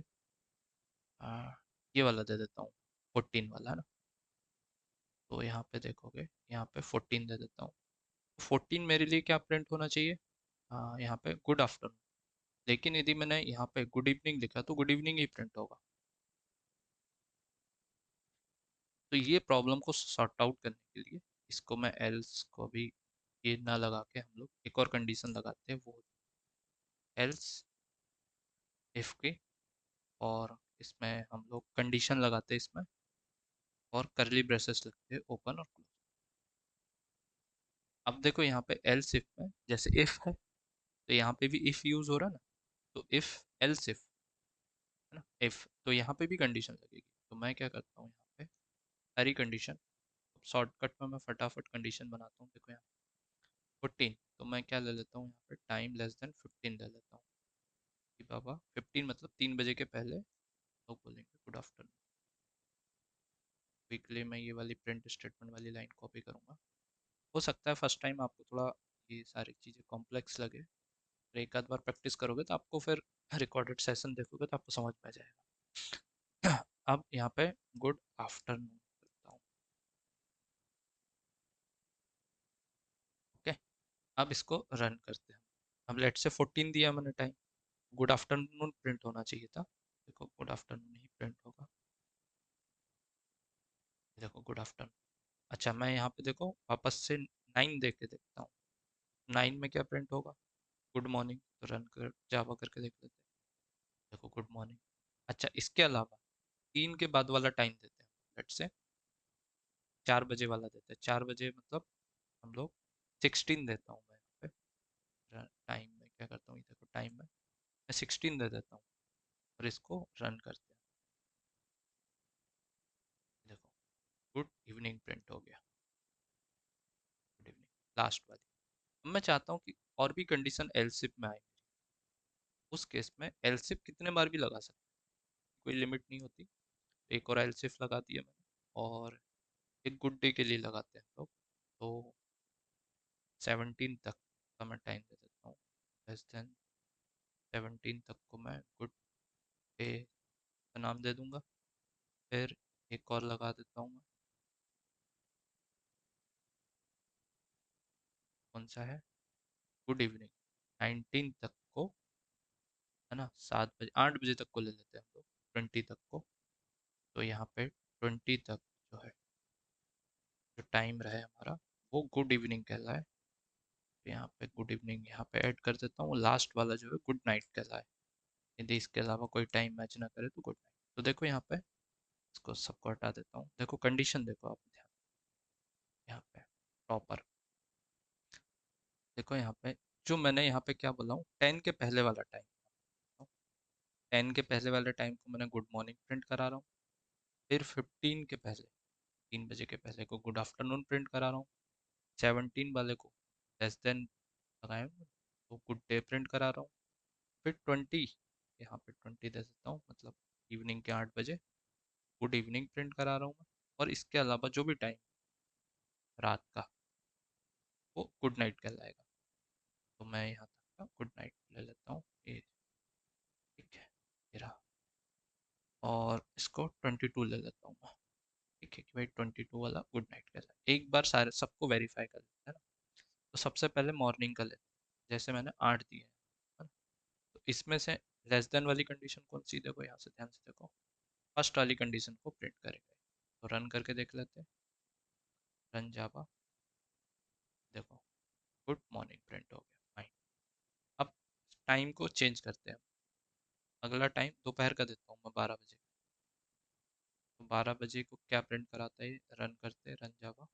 ये वाला दे देता हूँ, 14 वाला, है ना। तो यहाँ पे देखोगे, यहाँ पे 14 दे देता हूँ। 14 मेरे लिए क्या प्रिंट होना चाहिए, यहाँ पे गुड आफ्टरनून। लेकिन यदि मैंने यहाँ पे गुड इवनिंग लिखा तो गुड इवनिंग ही प्रिंट होगा। तो ये प्रॉब्लम को सॉर्ट आउट करने के लिए इसको मैं एल्स को भी ये ना लगा के हम लोग एक और कंडीशन लगाते हैं, वो एल्स इफ की, और इसमें हम लोग कंडीशन लगाते हैं इसमें, और करली ब्रेसेस लगते हैं ओपन और क्लोज। अब देखो यहाँ पे एल्स इफ में जैसे इफ है, तो यहाँ पे भी इफ यूज हो रहा है ना। तो इफ एल्स इफ, है ना, इफ तो यहाँ पे भी कंडीशन लगेगी। तो मैं क्या करता हूँ, यहाँ पे सारी कंडीशन शॉर्टकट में मैं फटाफट कंडीशन बनाता हूँ। देखो यहाँ 14, तो मैं क्या ले लेता हूँ, यहाँ पे टाइम लेस देन 15 ले लेता हूँ कि बाबा 15 मतलब 3 बजे के पहले लोग बोलेंगे गुड आफ्टरनून। क्विकली मैं ये वाली प्रिंट स्टेटमेंट वाली लाइन कॉपी करूँगा। हो सकता है फर्स्ट टाइम आपको थोड़ा ये सारी चीज़ें कॉम्प्लेक्स लगे, पर एक आध बार प्रैक्टिस करोगे तो आपको फिर रिकॉर्डेड सेशन देखोगे तो आपको समझ में आ जाएगा। अब यहाँ पे गुड आफ्टरनून करता हूँ। ओके, अब इसको रन करते हैं। अब लेट से 14 दिया मैंने टाइम, गुड आफ्टरनून प्रिंट होना चाहिए था। देखो गुड आफ्टरनून ही प्रिंट होगा। देखो गुड आफ्टरनून। अच्छा, मैं यहाँ पे देखो वापस से 9 देख के देखता हूँ, 9 में क्या प्रिंट होगा, गुड मॉर्निंग। तो रन कर जावा करके देख लेते हैं। देखो गुड मॉर्निंग। अच्छा, इसके अलावा 3 के बाद वाला टाइम देते हैं, लेट से 4 बजे वाला देते हैं। 4 बजे मतलब हम लोग 16 देता हूँ मैं यहाँ पे। टाइम में क्या करता हूँ, देखो टाइम में मैं 16 दे देता हूँ और इसको रन करते हैं। देखो गुड इवनिंग प्रिंट हो गया, गुड इवनिंग लास्ट वाली। अब मैं चाहता हूँ कि और भी कंडीशन एलसिफ में आए। उस केस में एलसिफ कितने बार भी लगा सकते हैं, कोई लिमिट नहीं होती। एक और एलसिफ लगा दिया मैंने, और एक गुड डे के लिए लगाते हैं हम लोग। तो 17 तक का मैं टाइम दे देता हूँ, लेस देन 17 तक को मैं गुड डे का नाम दे दूंगा। फिर एक और लगा देता हूँ मैं, कौन सा है, गुड इवनिंग 19 तक को, है ना, 7 बजे 8 बजे तक को ले लेते हैं हम लोग, 20 तक को। तो यहाँ पे 20 तक जो है, जो टाइम रहे हमारा, वो गुड इवनिंग कहलाए। तो यहाँ पे गुड इवनिंग यहाँ पे ऐड कर देता हूँ। लास्ट वाला जो है गुड नाइट कहलाए। यदि इसके अलावा कोई टाइम मैच ना करे तो गुड नाइट। तो देखो यहाँ पे इसको सबको हटा देता हूँ। देखो कंडीशन देखो आप ध्यान, यहाँ पे प्रॉपर देखो, यहाँ पे जो मैंने यहाँ पे क्या बोला हूँ, 10 के पहले वाला टाइम, 10 के पहले वाले टाइम को मैंने गुड मॉर्निंग प्रिंट करा रहा हूँ। फिर 15 के पहले, 3 बजे के पहले को गुड आफ्टरनून प्रिंट करा रहा हूँ। 17 वाले को लेस देन लगाए हुए, तो गुड डे प्रिंट करा रहा हूँ। फिर 20, यहाँ पे 20 दे देता हूँ, मतलब इवनिंग के 8 बजे गुड इवनिंग प्रिंट करा रहा हूँ मैं। और इसके अलावा जो भी टाइम रात का, वो गुड नाइट कहलाएगा। तो मैं यहाँ तक का गुड नाइट ले लेता हूँ, ये ठीक है, ये रहा। और इसको 22 ले लेता हूँ मैं, ठीक है कि भाई 22 वाला गुड नाइट कहलाएगा। एक बार सारे सबको वेरीफाई कर लेते हैं ना। तो सबसे पहले मॉर्निंग का लेते हैं, जैसे मैंने 8 दिए हैं, है ना? तो इसमें से लेस देन वाली कंडीशन कौन सी, देखो यहाँ से ध्यान से देखो, फर्स्ट वाली कंडीशन को प्रिंट करेंगे। तो रन करके देख लेते हैं, रन जावा, देखो गुड मॉर्निंग प्रिंट हो गया, फाइन। अब टाइम को चेंज करते हैं, अगला टाइम दोपहर का देता हूँ मैं, 12 बजे। तो 12 बजे को क्या प्रिंट कराता है, रन करते हैं, रन जावा,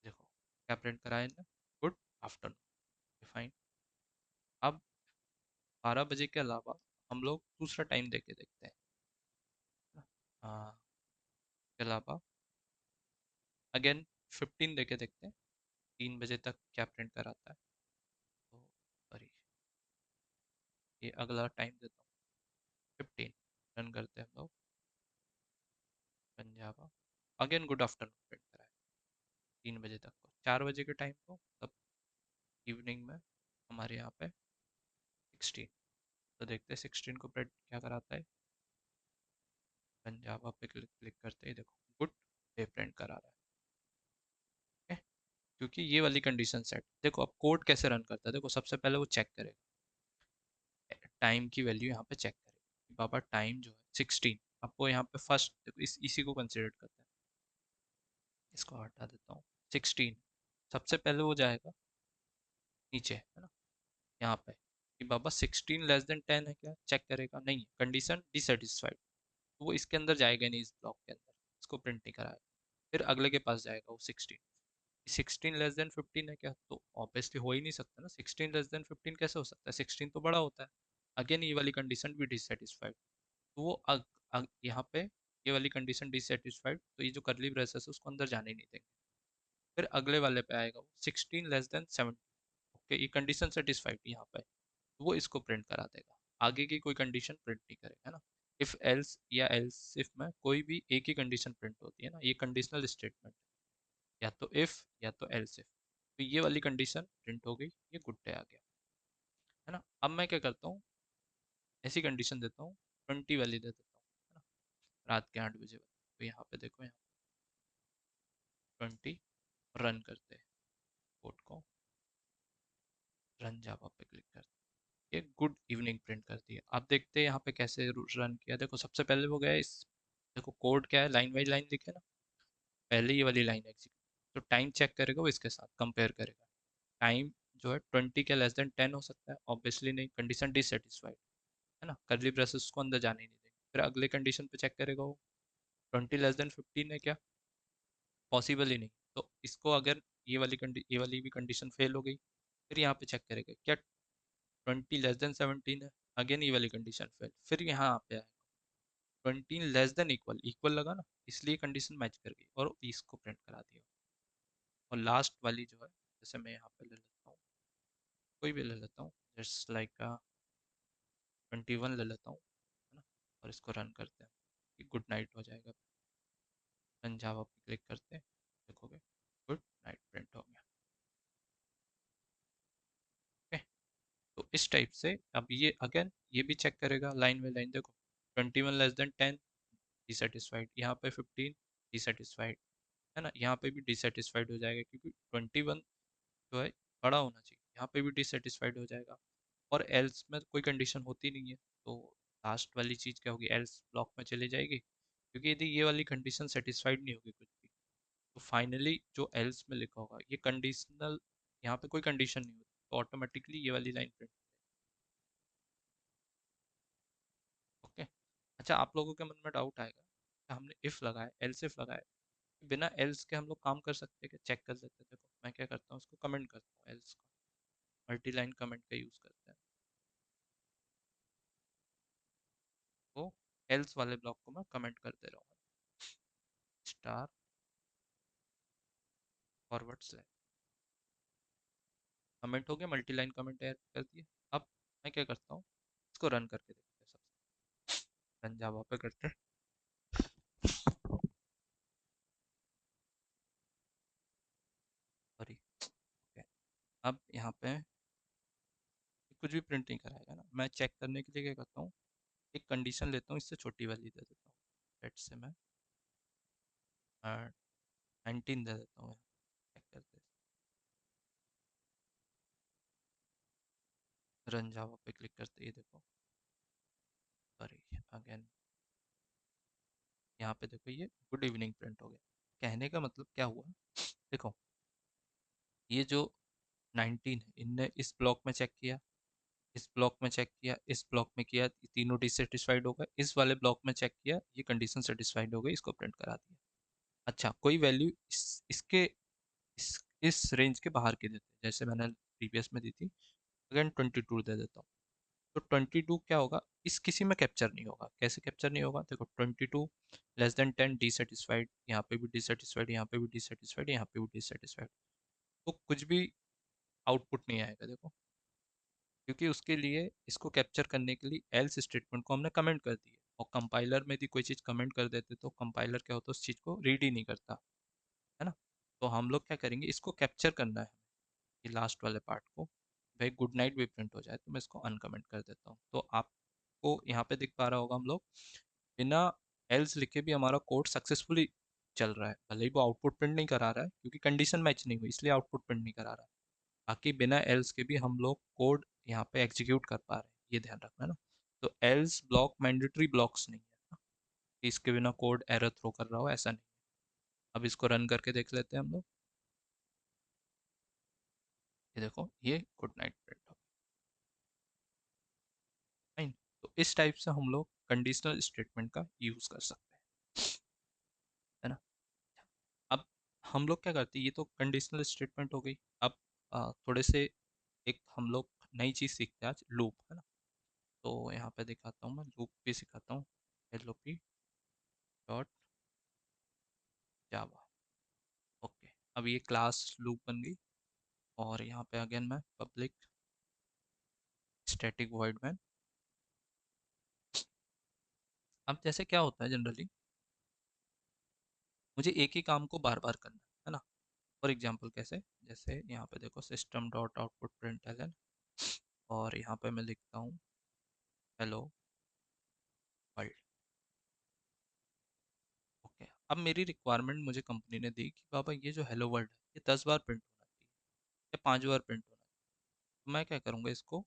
देखो क्या प्रिंट कराया ना, गुड आफ्टरनून, फाइन। अब 12 बजे के अलावा हम लोग दूसरा टाइम देके देखते हैं ना। हाँ, के अलावा अगेन 15 देके देखते हैं, 3 बजे तक क्या प्रिंट कराता है। तो सॉरी, ये अगला टाइम देता हूँ, 15, रन करते हैं हम लोग, पंजाबा, अगेन गुड आफ्टरनून प्रिंट कराए 3 बजे तक को। 4 बजे के टाइम को, तब इवनिंग में हमारे यहाँ पे 16, तो देखते हैं 16 को प्रिंट क्या कराता है। पंजाबा पे क्लिक क्लिक करते ही देखो गुड डे प्रिंट करा रहा है, क्योंकि ये वाली कंडीशन सेट। देखो अब कोड कैसे रन करता है, देखो सबसे पहले वो चेक करेगा, टाइम की वैल्यू यहाँ पे चेक करेगा, बाबा टाइम जो है 16, आपको यहाँ पे फर्स्ट देखो इसी को कंसिडर करते हैं, इसको हटा देता हूँ। 16 सबसे पहले वो जाएगा नीचे, है ना, यहाँ पे कि बाबा 16 लेस देन 10 है क्या, चेक करेगा, नहीं कंडीशन डिससेटिस्फाइड, तो वो इसके अंदर जाएगा नहीं, इस ब्लॉक के अंदर, इसको प्रिंट नहीं कराएगा। फिर अगले के पास जाएगा वो 16, 16 लेस देन 15 है क्या, तो ऑब्वियसली हो ही नहीं सकता ना, 16 लेस देन 15 कैसे हो सकता है, 16 तो बड़ा होता है। अगेन ये वाली कंडीशन भी डिससेटिस्फाइड, तो वो यहाँ पे ये वाली कंडीशन डिससेटिस्फाइड, तो ये जो करली ब्रेसेस है उसको अंदर जाने ही नहीं देंगे। फिर अगले वाले पे आएगा वो 16 लेस देन 17, ओके ये कंडीशन सेटिस्फाइड यहाँ पे, तो वो इसको प्रिंट करा देगा, आगे की कोई कंडीशन प्रिंट नहीं करेगा, है ना। इफ एल्स या एल्स इफ में कोई भी एक ही कंडीशन प्रिंट होती है ना, ये कंडीशनल स्टेटमेंट, या तो इफ या तो एल्स इफ, तो ये वाली कंडीशन प्रिंट हो गई, ये गुड डे आ गया, है ना। अब मैं क्या करता हूँ, ऐसी कंडीशन देता हूँ, 20 वाली दे देता हूँ, है ना, रात के 8 बजे वाली। तो यहाँ पे देखो, यहाँ 20, रन करते हैं कोड को, रन जावा पे क्लिक करते हैं, ये गुड इवनिंग प्रिंट कर दिया। आप देखते हैं यहाँ पे कैसे रन किया, देखो सबसे पहले वो गया इस, देखो कोड क्या है, लाइन बाई लाइन लिखे ना, पहले ये वाली लाइन एग्जीक्यूट, तो टाइम चेक करेगा वो इसके साथ कंपेयर करेगा, टाइम जो है 20 के लेस देन 10 हो सकता है, ऑब्वियसली नहीं, कंडीशन डिससेटिस्फाइड, है ना, करली ब्रेसेस को अंदर जाने ही नहीं देंगे। फिर अगले कंडीशन पे चेक करेगा वो, 20 लेस देन 15 है क्या, पॉसिबल ही नहीं, तो इसको अगर ये वाली भी कंडीशन फेल हो गई, फिर यहाँ पे चेक करेगा क्या 20 लेस देन 17 है, अगेन ये वाली कंडीशन फेल, फिर यहाँ पे आएगा 20 लेस देन इक्वल, इक्वल लगा ना, इसलिए कंडीशन मैच कर गई और इसको प्रिंट करा दिया। और लास्ट वाली जो है, जैसे मैं यहाँ पे ले लेता हूँ, कोई भी ले लेता हूँ, जस्ट लाइक 21 ले लेता हूँ, है ना, और इसको रन करते हैं, कि गुड नाइट हो जाएगा। रन जावा पे क्लिक करते हैं, देखोगे गुड नाइट प्रिंट हो गया, ओके। तो इस टाइप से अब ये अगेन ये भी चेक करेगा लाइन बाई लाइन, देखो 21 लेस देन 10 डिससेटिस्फाइड, यहाँ पे 15 डिससेटिस्फाइड, है ना, यहाँ पे भी डिससेटिस्फाइड हो जाएगा, क्योंकि 21 जो है बड़ा होना चाहिए, यहाँ पे भी डिससेटिस्फाइड हो जाएगा। और एल्स में कोई कंडीशन होती नहीं है, तो लास्ट वाली चीज़ क्या होगी, एल्स ब्लॉक में चली जाएगी, क्योंकि यदि ये वाली कंडीशन सेटिस्फाइड नहीं होगी कुछ भी, तो फाइनली जो एल्स में लिखा होगा ये कंडीशनल, यहाँ पे कोई कंडीशन नहीं होती, तो ऑटोमेटिकली ये वाली लाइन प्रिंट, ओके। अच्छा, आप लोगों के मन में डाउट आएगा, हमने इफ लगाया, एल्स इफ लगाया, बिना एल्स के हम लोग काम कर सकते हैं कि चेक कर लेते हैं। देखो मैं क्या करता हूँ, उसको कमेंट करता हूँ, एल्स को मल्टी लाइन कमेंट का यूज़ करते हैं। वो एल्स वाले ब्लॉक को मैं कमेंट करते रहूँगा, स्टार फॉरवर्ड स्लैश कमेंट हो गया, मल्टी लाइन कमेंट ऐड कर दिए। अब मैं क्या करता हूँ, इसको रन करके देखते हैं। सबसे रन जावा पे करते हैं। Sorry, okay. अब यहाँ पे कुछ भी प्रिंट नहीं कराएगा ना, मैं चेक करने के लिए क्या करता हूँ, एक कंडीशन लेता हूँ, इससे छोटी वाली दे देता हूँ। लेट से मैं 19 दे देता हूँ। चेक करते हैं, रन जावा पे क्लिक करते ही देखो, सॉरी अगेन, यहाँ पे देखो ये गुड इवनिंग प्रिंट हो गया। कहने का मतलब क्या हुआ, देखो ये जो 19 है, इनने इस ब्लॉक में चेक किया, इस ब्लॉक में चेक किया, इस ब्लॉक में किया, तीनों डिससेटिस्फाइड हो गए, इस वाले ब्लॉक में चेक किया, ये कंडीशन सेटिस्फाइड हो गई, इसको प्रिंट करा दिया। अच्छा, कोई वैल्यू इसके इस रेंज के बाहर की देते हैं, जैसे मैंने प्रीवियस में दी थी। अगेन 22 दे देता हूँ, तो 22 क्या होगा, इस किसी में कैप्चर नहीं होगा। कैसे कैप्चर नहीं होगा, देखो 22 लेस देन 10 डिससेटिस्फाइड, यहाँ पे भी डिससेटिस्फाइड, यहाँ पे भी डिससेटिस्फाइड, यहाँ पे भी डिससेटिस्फाइड, तो कुछ भी आउटपुट नहीं आएगा। देखो क्योंकि उसके लिए इसको कैप्चर करने के लिए एल्स स्टेटमेंट को हमने कमेंट कर दिया, और कंपाइलर में भी कोई चीज़ कमेंट कर देते तो कंपाइलर क्या होता है, उस चीज़ को रीड ही नहीं करता, है ना। तो हम लोग क्या करेंगे, इसको कैप्चर करना है, ये लास्ट वाले पार्ट को। भाई गुड नाइट भी प्रिंट हो जाए तो मैं इसको अनकमेंट कर देता हूँ, तो आपको यहाँ पे दिख पा रहा होगा, हम लोग बिना एल्स लिखे भी हमारा कोड सक्सेसफुली चल रहा है। भले ही वो आउटपुट प्रिंट नहीं करा रहा है क्योंकि कंडीशन मैच नहीं हुई, इसलिए आउटपुट प्रिंट नहीं करा रहा है। बाकी बिना एल्स के भी हम लोग कोड यहाँ पे एग्जीक्यूट कर पा रहे हैं, ये ध्यान रखना है ना। तो एल्स ब्लॉक मैंडेटरी ब्लॉक्स नहीं है ना, कि इसके बिना कोड एरर थ्रो कर रहा हो, ऐसा नहीं। अब इसको रन करके देख लेते हैं हम लोग। ये देखो ये गुड नाइट प्रिंट हो गया। फाइन। तो इस टाइप से हम लोग कंडीशनल स्टेटमेंट का यूज़ कर सकते हैं, है ना। अब हम लोग क्या करते हैं, ये तो कंडीशनल स्टेटमेंट हो गई। अब थोड़े से एक हम लोग नई चीज़ सीखते हैं आज, लूप, है ना। तो यहाँ पे दिखाता हूँ, मैं लूप भी सिखाता हूँ। L O P dot Java, okay. अब ये क्लास लूप बन गई, और यहाँ पे अगेन मैं पब्लिक स्टैटिक वॉइड मैन। अब जैसे क्या होता है जनरली, मुझे एक ही काम को बार बार करना है ना। फॉर एग्जांपल कैसे, जैसे यहाँ पे देखो system dot output print ln, और यहाँ पे मैं लिखता हूँ हेलो वर्ल्ड, ओके। अब मेरी रिक्वायरमेंट मुझे कंपनी ने दी कि बाबा ये जो हेलो वर्ल्ड है ये 10 बार प्रिंट होना चाहिए या 5 बार प्रिंट होना चाहिए। तो मैं क्या करूँगा, इसको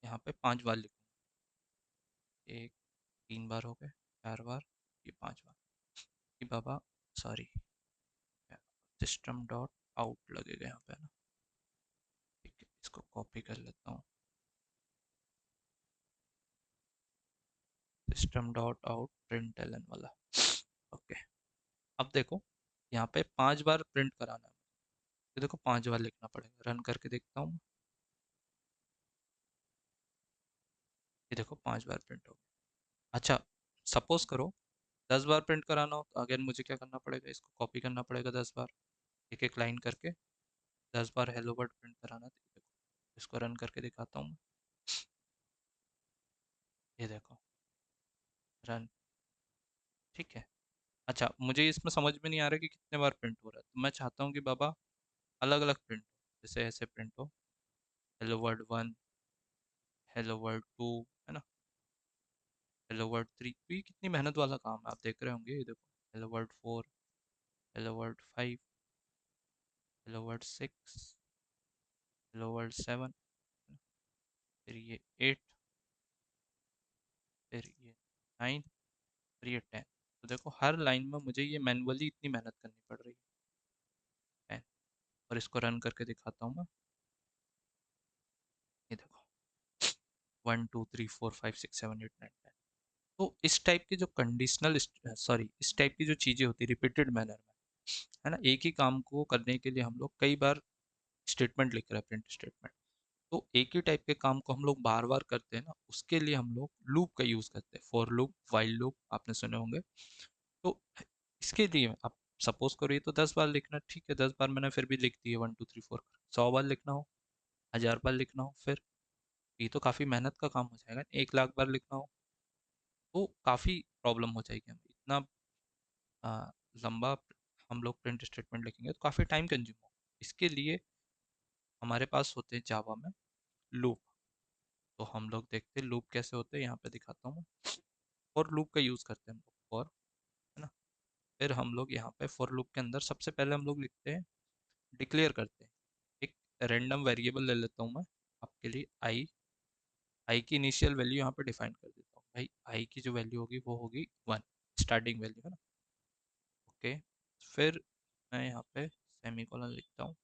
यहाँ पे 5 बार लिखूँगा। एक, 3 बार हो गए, 4 बार, ये 5 बार, कि बाबा सॉरी, सिस्टम डॉट आउट लगेगा यहाँ पे, है ना। ठीक है, इसको कॉपी कर लेता हूँ, system dot out print ln वाला, ओके। अब देखो यहाँ पे 5 बार प्रिंट कराना है, तो देखो 5 बार लिखना पड़ेगा। रन करके देखता हूँ, ये देखो 5 बार प्रिंट हो गया। अच्छा, सपोज करो 10 बार प्रिंट कराना हो, तो अगेन मुझे क्या करना पड़ेगा, इसको कॉपी करना पड़ेगा 10 बार, एक एक लाइन करके 10 बार हेलो वर्ड प्रिंट कराना था। देखो इसको रन करके दिखाता हूँ, ये देखो रन, ठीक है। अच्छा, मुझे इसमें समझ में नहीं आ रहा कि कितने बार प्रिंट हो रहा है, तो मैं चाहता हूँ कि बाबा अलग अलग प्रिंट हो, जैसे ऐसे प्रिंट हो, हेलो वर्ड 1, हेलो वर्ड 2, है ना, हेलो वर्ड 3। तो ये कितनी मेहनत वाला काम है, आप देख रहे होंगे। ये देखो hello word 4, hello word 5, hello word 6, hello word 7, फिर ये 8, फिर ये 9, फिर ये 10। तो देखो हर लाइन में मुझे ये मैनुअली इतनी मेहनत करनी पड़ रही है। 10, और इसको रन करके दिखाता हूँ मैं, ये देखो 1 2 3 4 5 6 7 8 9 10। तो इस टाइप की जो कंडीशनल, सॉरी, इस टाइप की जो चीज़ें होती है रिपीटेड मैनर में, है ना, एक ही काम को करने के लिए हम लोग कई बार स्टेटमेंट लिख रहे हैं, प्रिंट स्टेटमेंट। तो एक ही टाइप के काम को हम लोग बार बार करते हैं ना, उसके लिए हम लोग लूप का यूज़ करते हैं, फॉर लूप, वाइल लूप, आपने सुने होंगे। तो इसके लिए आप सपोज करो ये तो 10 बार लिखना, ठीक है, 10 बार मैंने फिर भी लिख दिए 1 2 3 4, 100 बार लिखना हो, 1000 बार लिखना हो, फिर ये तो काफ़ी मेहनत का काम हो जाएगा। 1 लाख बार लिखना हो तो काफ़ी प्रॉब्लम हो जाएगी, हमें इतना आ, लंबा हम लोग प्रिंट स्टेटमेंट लिखेंगे तो काफ़ी टाइम कंज्यूम होगा। इसके लिए हमारे पास होते हैं जावा में लूप। तो हम लोग देखते हैं लूप कैसे होते हैं, यहाँ पे दिखाता हूँ। फॉर लूप का यूज़ करते हैं हम लोग, फॉर, है ना। फिर हम लोग यहाँ पे फॉर लूप के अंदर सबसे पहले हम लोग लिखते हैं, डिक्लेयर करते हैं एक रैंडम वेरिएबल ले लेता हूँ मैं आपके लिए, आई। आई की इनिशियल वैल्यू यहाँ पे डिफाइन कर देता हूँ भाई, आई की जो वैल्यू होगी वो होगी 1, स्टार्टिंग वैल्यू, है ना। ओके, फिर मैं यहाँ पे सेमी कॉलन लिखता हूँ।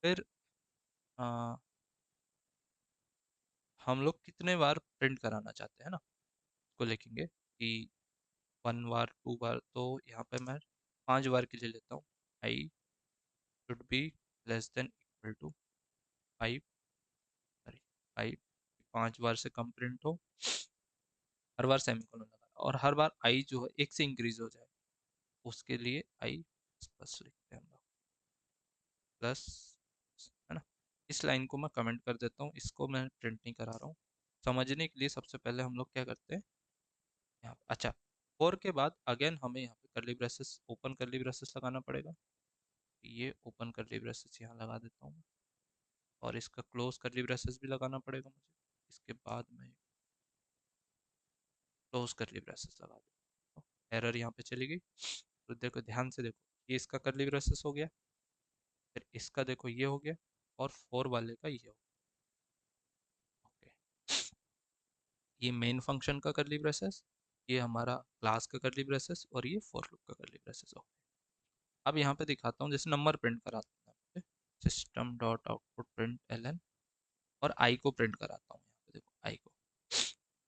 फिर आ, हम लोग कितने बार प्रिंट कराना चाहते हैं ना, उसको लिखेंगे कि 1 बार, 2 बार, तो यहाँ पे मैं 5 बार के लिए लेता हूँ। I should be less than equal to 5, sorry 5, 5 बार से कम प्रिंट हो, हर बार सेमी कॉलन लगा, और हर बार आई जो है 1 से इंक्रीज हो जाए, उसके लिए आई प्लस लिखते हैं हम लोग, प्लस, है ना। इस लाइन को मैं कमेंट कर देता हूँ, इसको मैं प्रिंट नहीं करा रहा हूँ। समझने के लिए सबसे पहले हम लोग क्या करते हैं, यहाँ पे अच्छा, फोर के बाद अगेन हमें यहाँ पे करली ब्रेसेस, ओपन करली ब्रेसेस लगाना पड़ेगा। ये ओपन करली ब्रेसेस यहाँ लगा देता हूँ, और इसका क्लोज करली ब्रेसेस भी लगाना पड़ेगा मुझे। इसके बाद मैं क्लोज करली ब्रेसेस लगा देता हूँ। एरर यहाँ पे चली गई, तो देखो ध्यान से देखो, ये इसका करली ब्रेसेस हो गया, फिर इसका देखो ये हो गया, और फोर वाले का ये हो गया। ये मेन फंक्शन का करली ब्रेसेस, ये हमारा क्लास का करली ब्रेसेस, और ये फॉर लूप का करली ब्रेसेस हो गया। अब यहाँ पे दिखाता हूँ, जैसे नंबर प्रिंट कराता हूँ, system dot output print L N, और आई को प्रिंट कराता हूँ, यहाँ पे देखो आई को,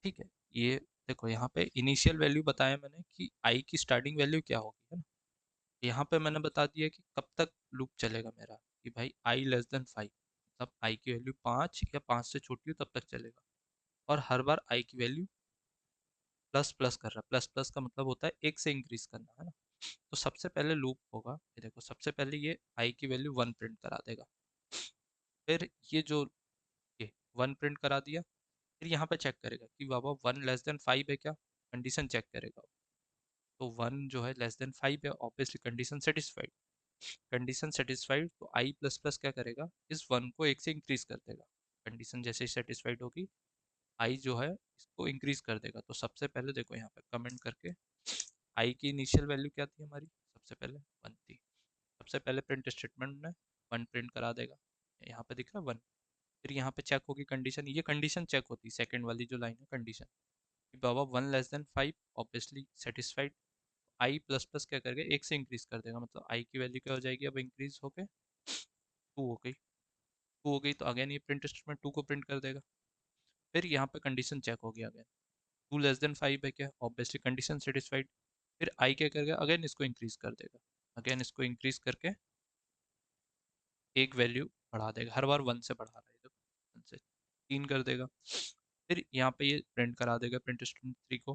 ठीक है। ये देखो यहाँ पे इनिशियल वैल्यू बताया मैंने कि आई की स्टार्टिंग वैल्यू क्या होगी, है ना। यहाँ पे मैंने बता दिया कि कब तक लूप चलेगा मेरा, कि भाई आई लेस देन 5, मतलब आई की वैल्यू 5 या 5 से छोटी हो तब तक चलेगा, और हर बार आई की वैल्यू प्लस प्लस कर रहा है, प्लस प्लस का मतलब होता है 1 से इंक्रीज करना, है ना। तो सबसे पहले लूप होगा, ये देखो सबसे पहले ये आई की वैल्यू 1 प्रिंट करा देगा, फिर ये जो ये 1 प्रिंट करा दिया, फिर यहाँ पे चेक करेगा कि बाबा 1 <5 है क्या, कंडीशन चेक करेगा। तो 1 जो है <5 है, obviously condition satisfied, condition satisfied, तो आई प्लस प्लस क्या करेगा, इस 1 को 1 से इंक्रीज कर देगा। कंडीशन जैसे ही सेटिस्फाइड होगी, आई जो है इसको इंक्रीज कर देगा। तो सबसे पहले देखो यहाँ पे कमेंट करके, आई की इनिशियल वैल्यू क्या थी हमारी, सबसे पहले 1 थी, सबसे पहले प्रिंट स्टेटमेंट में 1 प्रिंट करा देगा, यहाँ पे दिख रहा है 1। फिर यहाँ पे चेक होगी कंडीशन, ये कंडीशन चेक होती है, सेकंड वाली जो लाइन है कंडीशन, कि बाबा 1 <5 ऑब्वियसली सेटिस्फाइड, आई प्लस प्लस क्या करेगा, 1 से इंक्रीज कर देगा, मतलब आई की वैल्यू क्या हो जाएगी अब इंक्रीज होके 2 हो गई, 2 हो गई, तो अगेन ये प्रिंट स्टेटमेंट 2 को प्रिंट कर देगा। फिर यहाँ पे कंडीशन चेक होगी अगेन, 2 <5 है क्या, ऑब्वियसली कंडीशन सेटिस्फाइड, फिर आई क्या करेगा, अगेन इसको इंक्रीज कर देगा, अगेन इसको इंक्रीज करके एक वैल्यू बढ़ा देगा, हर बार 1 से बढ़ा रहा है, देखो 1 से 3 कर देगा। फिर यहाँ पे ये प्रिंट करा देगा प्रिंट स्टेटमेंट 3 को।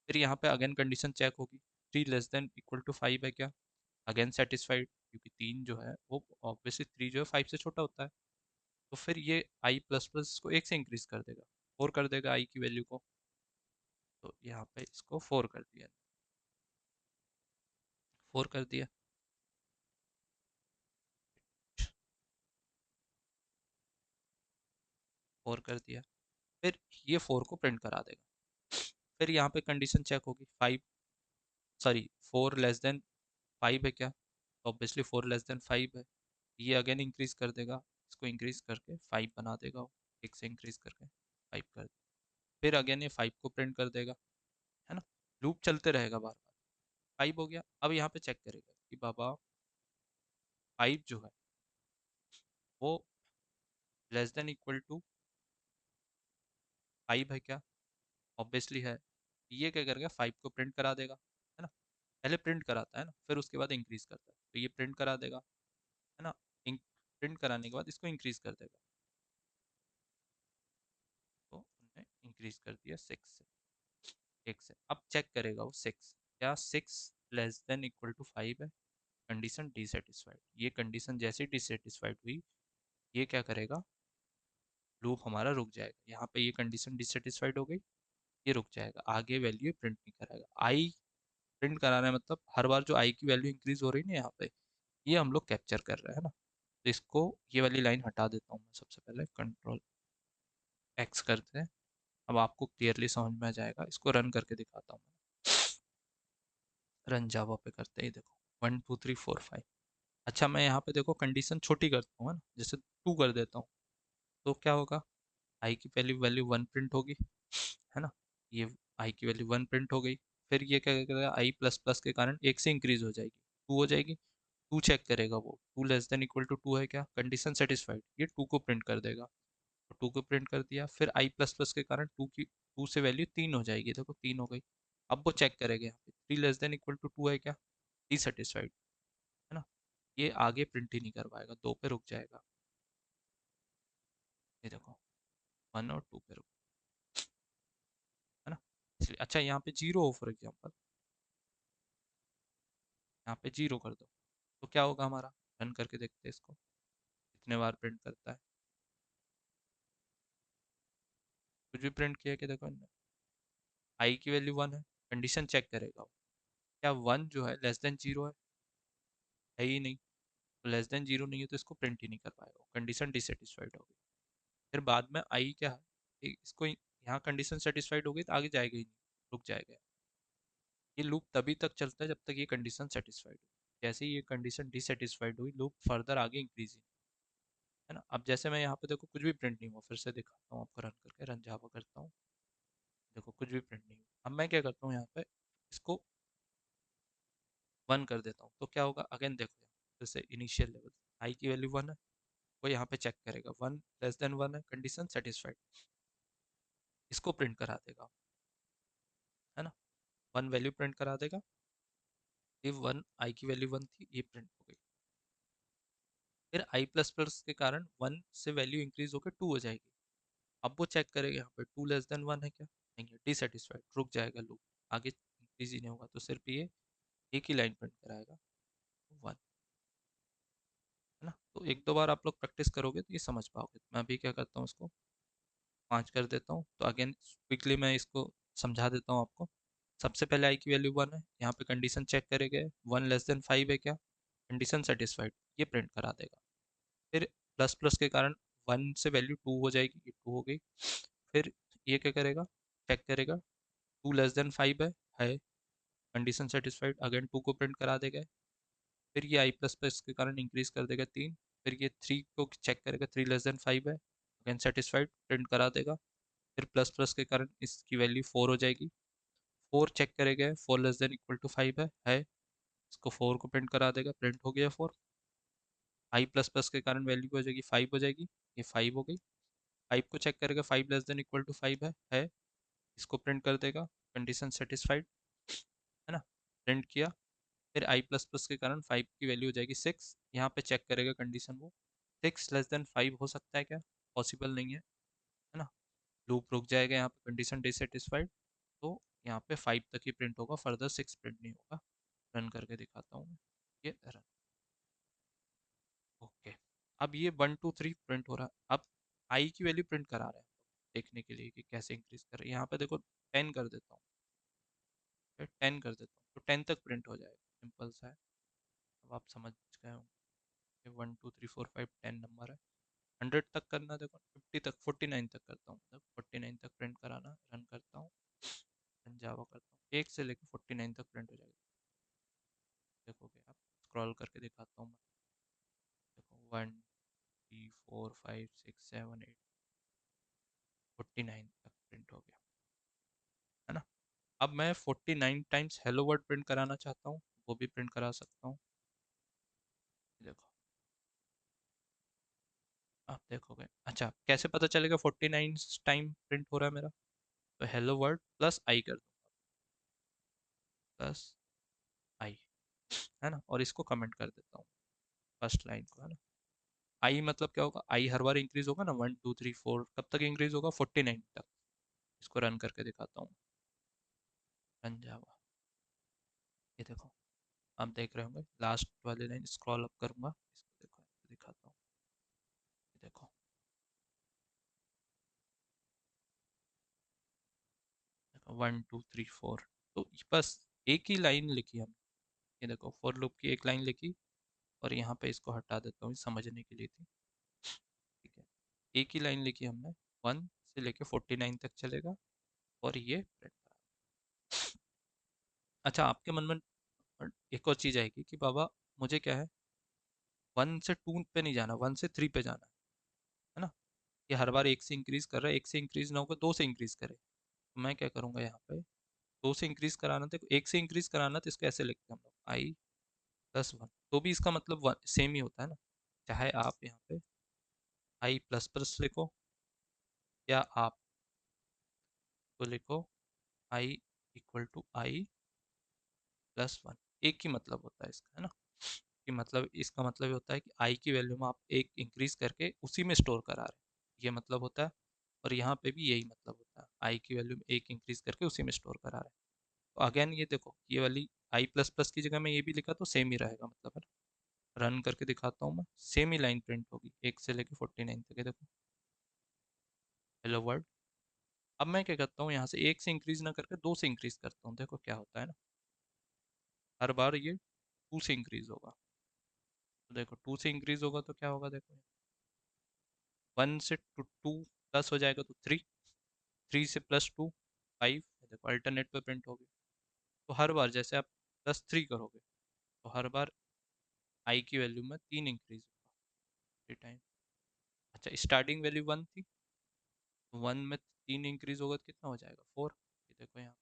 फिर यहाँ पे अगेन कंडीशन चेक होगी, 3 <5 है क्या, अगेन सेटिस्फाइड, क्योंकि 3 जो है वो ऑब्वियसली 3 जो है 5 से छोटा होता है। तो फिर ये आई प्लस प्लस इसको 1 से इंक्रीज कर देगा, 4 कर देगा आई की वैल्यू को, तो यहाँ पे इसको 4 कर दिया, 4 कर दिया, 4 कर दिया। फिर ये 4 को प्रिंट करा देगा। फिर यहाँ पे कंडीशन चेक होगी, 5, सॉरी 4 <5 है क्या, ऑब्वियसली 4 <5 है, ये अगेन इंक्रीज कर देगा, इसको इंक्रीज करके 5 बना देगा वो, 1 से इंक्रीज करके 5 कर देगा। फिर अगेन ये 5 को प्रिंट कर देगा, है ना। लूप चलते रहेगा बार बार। 5 हो गया, अब यहाँ पे चेक करेगा कि बाबा 5 जो है वो लेस देन इक्वल टू 5 है क्या, ऑब्वियसली है। ये क्या करेगा, 5 को प्रिंट करा देगा, है ना। पहले प्रिंट कराता है ना, फिर उसके बाद इंक्रीज करता है। तो ये प्रिंट करा देगा, है ना। प्रिंट कराने के बाद इसको इंक्रीज कर देगा, तो हमने इंक्रीज कर दिया 6 से, 1 से। अब चेक करेगा वो 6, क्या 6 लेस देन इक्वल टू 5 है, कंडीशन डिसेटिस्फाइड। ये कंडीशन जैसे डिसेटिस्फाइड हुई, ये क्या करेगा, लूप हमारा रुक जाएगा। यहाँ पे ये कंडीशन डिससेटिस्फाइड हो गई, ये रुक जाएगा, आगे वैल्यू प्रिंट नहीं कराएगा। आई प्रिंट कराना है, मतलब हर बार जो आई की वैल्यू इंक्रीज हो रही है ना यहाँ पे, ये हम लोग कैप्चर कर रहे हैं ना। तो इसको, ये वाली लाइन हटा देता हूँ मैं, सबसे पहले कंट्रोल एक्स करते हैं। अब आपको क्लियरली समझ में आ जाएगा, इसको रन करके दिखाता हूँ। रन जावा पे करते ही देखो, 1 2 3 4 5। अच्छा, मैं यहाँ पे देखो कंडीशन छोटी करता हूँ, है ना, जैसे 2 कर देता हूँ, तो क्या होगा, आई की पहली वैल्यू 1 प्रिंट होगी, है ना। ये आई की वैल्यू 1 प्रिंट हो गई। फिर ये क्या करेगा, आई प्लस प्लस के कारण 1 से इंक्रीज हो जाएगी, 2 हो जाएगी। 2 चेक करेगा वो, 2 लेस देन इक्वल टू 2 है क्या, कंडीशन सेटिस्फाइड, ये 2 को प्रिंट कर देगा। तो 2 को प्रिंट कर दिया, फिर आई प्लस प्लस के कारण 2 से वैल्यू 3 हो जाएगी, देखो 3 हो गई। अब वो चेक करेगा यहाँ पे 3 लेस देन इक्वल टू 2 है क्या, डिससेटिस्फाइड, है ना। ये आगे प्रिंट ही नहीं कर पाएगा, 2 पे रुक जाएगा। ये देखो 1 और 2 पे रुक, है ना। इसलिए अच्छा, यहाँ पे 0 हो फॉर एग्जाम्पल, यहाँ पे 0 कर दो, तो क्या होगा हमारा, रन करके देखते हैं इसको, कितने बार प्रिंट करता है। कुछ भी प्रिंट किया कि देखो, आई की वैल्यू 1 है, कंडीशन चेक करेगा वो, क्या 1 जो है लेस देन 0 है ही नहीं, तो लेस देन 0 नहीं है तो इसको प्रिंट ही नहीं कर पाएगा, कंडीशन डिससेटिस्फाइड हो गई। फिर बाद में आई क्या है, इसको यहाँ कंडीशन सेटिस्फाइड हो गई तो आगे जाएगा ही नहीं, रुक जाएगा। ये लूप तभी तक चलता है जब तक ये कंडीशन सेटिस्फाइड हो। जैसे ही ये कंडीशन डिससेटिस्फाइड हुई, लूप फर्दर आगे इंक्रीज, है ना। अब जैसे मैं यहाँ पे देखो कुछ भी प्रिंट नहीं हुआ, फिर से दिखाता हूँ आपको, रन करके रन जावा करता हूँ, देखो कुछ भी प्रिंट नहीं हुआ। अब मैं क्या करता हूँ यहाँ पे, इसको 1 कर देता हूँ, तो क्या होगा, अगेन देखो यहाँ जैसे इनिशियल लेवल, आई की वैल्यू 1 है, वो यहाँ पे चेक करेगा, 1 लेस देन 1 है, कंडीशन सेटिस्फाइड, इसको प्रिंट करा देगा, है ना। 1 वैल्यू प्रिंट करा देगा, ये 1 आई की वैल्यू 1 थी, ये प्रिंट हो गई। फिर आई प्लस प्लस के कारण 1 से वैल्यू इंक्रीज होकर 2 हो जाएगी। अब वो चेक करेगा यहाँ पे 2 लेस देन 1 है क्या, नहीं है, डिससेटिस्फाइड, रुक जाएगा लूप, आगे इंक्रीज ही नहीं होगा, तो सिर्फ ये एक ही लाइन प्रिंट कराएगा, 1, है ना। तो एक दो बार आप लोग प्रैक्टिस करोगे तो ये समझ पाओगे। मैं अभी क्या करता हूँ, इसको 5 कर देता हूँ, तो अगेन क्विकली मैं इसको समझा देता हूँ आपको। सबसे पहले आई की वैल्यू 1 है, यहाँ पे कंडीशन चेक करेंगे, 1 लेस देन 5 है क्या, कंडीशन सेटिस्फाइड, ये प्रिंट करा देगा। फिर प्लस प्लस के कारण 1 से वैल्यू 2 हो जाएगी, ये 2 हो गई। फिर ये क्या करेगा, चेक करेगा, 2 लेस देन 5 है, कंडीशन सेटिस्फाइड, अगेन 2 को प्रिंट करा देगा। फिर ये आई प्लस प्लस के कारण इंक्रीज कर देगा 3। फिर ये 3 को चेक करेगा, 3 लेस देन 5 है, अगेन सेटिस्फाइड, प्रिंट करा देगा। फिर प्लस प्लस के कारण इसकी वैल्यू 4 हो जाएगी, 4 चेक करेगा, 4 लेस देन इक्वल टू 5 है, इसको 4 को प्रिंट करा देगा, प्रिंट हो गया 4। आई प्लस प्लस के कारण वैल्यू हो जाएगी 5 हो जाएगी, ये 5 हो गई। 5 को चेक करेगा, 5 लेस देन इक्वल टू 5 है, इसको प्रिंट कर देगा, कंडीशन सेटिस्फाइड, है ना, प्रिंट किया। फिर आई प्लस प्लस के कारण 5 की वैल्यू हो जाएगी 6, यहाँ पे चेक करेगा कंडीशन वो, 6 लेस देन 5 हो सकता है क्या, पॉसिबल नहीं है ना। लूप रुक जाएगा यहाँ पे, कंडीशन डिससेटिस्फाइड, तो यहाँ पे 5 तक ही प्रिंट होगा, फर्दर 6 प्रिंट नहीं होगा। रन करके दिखाता हूँ मैं, ये रन, ओके। अब ये 1 2 3 प्रिंट हो रहा है। अब आई की वैल्यू प्रिंट करा रहे हैं देखने के लिए कि कैसे इंक्रीज कर रहे हैं। यहाँ पे देखो 10 कर देता हूँ, फिर 10 कर देता हूँ, तो 10 तक प्रिंट हो जाएगा, सिंपल सा है। अब आप समझ गए होंगे, 1 2 3 4 5 10 नंबर है। 100 तक करना, देखो 50 तक, 49 तक करता हूँ, मतलब 49 तक प्रिंट कराना, रन करता हूँ, रन जावा करता हूँ, 1 से लेकर 49 तक प्रिंट हो जाएगा। देखोगे आप, स्क्रॉल करके दिखाता हूँ मैं, देखो 1 3 4 5 6 7 8, 49 तक प्रिंट हो गया, है ना। अब मैं 49 टाइम्स हेलो वर्ड प्रिंट कराना चाहता हूँ, वो भी प्रिंट करा सकता हूँ। देखो आप देखोगे, अच्छा कैसे पता चलेगा 49 टाइम प्रिंट हो रहा है मेरा, तो हेलो वर्ड प्लस आई कर दूँ, प्लस आई, है ना, और इसको कमेंट कर देता हूँ फर्स्ट लाइन को, है ना। आई मतलब क्या होगा, आई हर बार इंक्रीज होगा ना, 1 2 3 4, कब तक इंक्रीज होगा, 49 तक। इसको रन करके दिखाता हूँ, रन जावा। ये देखो, आप देख रहे होंगे लास्ट वाली लाइन, स्क्रॉल अप करूंगा, इसको देखो, दिखाता हूँ। ये देखो, 1 2 3 4, तो बस एक ही लाइन लिखी हमने। ये देखो, फॉर लूप की एक लाइन लिखी, और यहाँ पे इसको हटा देता हूँ, समझने के लिए थी। ठीक है, एक ही लाइन लिखी हमने, 1 से लेके 49 तक चलेगा, और ये प्रिंट करा। अच्छा, आपके मन में एक और चीज़ आएगी कि बाबा मुझे क्या है, 1 से 2 पे नहीं जाना, 1 से 3 पे जाना है ना। ये हर बार एक से इंक्रीज कर रहा है, एक से इंक्रीज ना होकर दो से इंक्रीज करे, तो मैं क्या करूँगा यहाँ पे, दो से इंक्रीज कराना था, एक से इंक्रीज कराना, तो इसको ऐसे लिखते हैं हम लोग, I+1, तो भी इसका मतलब सेम ही होता है ना। चाहे आप यहाँ पे I++ लिखो, या आप तो लिखो I=I+1, एक ही मतलब होता है इसका, है ना। कि मतलब इसका मतलब ये होता है कि आई की वैल्यू में आप एक इंक्रीज करके उसी में स्टोर करा रहे हैं, ये मतलब होता है। और यहाँ पे भी यही मतलब होता है, आई की वैल्यू में एक इंक्रीज करके उसी में स्टोर करा रहे हैं। तो अगेन ये देखो, ये वाली I++ की जगह में ये भी लिखा तो सेम ही रहेगा मतलब, है ना। रन करके दिखाता हूँ मैं, सेम ही लाइन प्रिंट होगी 1 से लेके 49 तक। ये देखो, हेलो वर्ल्ड। अब मैं क्या करता हूँ, यहाँ से एक से इंक्रीज ना करके दो से इंक्रीज करता हूँ, देखो क्या होता है ना। हर बार ये 2 से इंक्रीज होगा, तो देखो 2 से इंक्रीज होगा तो क्या होगा, देखो 1 से 2 प्लस हो जाएगा तो 3, 3 से +2 5, देखो अल्टरनेट पे प्रिंट होगी। तो हर बार जैसे आप +3 करोगे, तो हर बार आई की वैल्यू में 3 इंक्रीज होगा, 3 टाइम। अच्छा, स्टार्टिंग वैल्यू 1 थी, तो 1 में 3 इंक्रीज होगा तो कितना हो जाएगा, 4। ये देखो यहाँ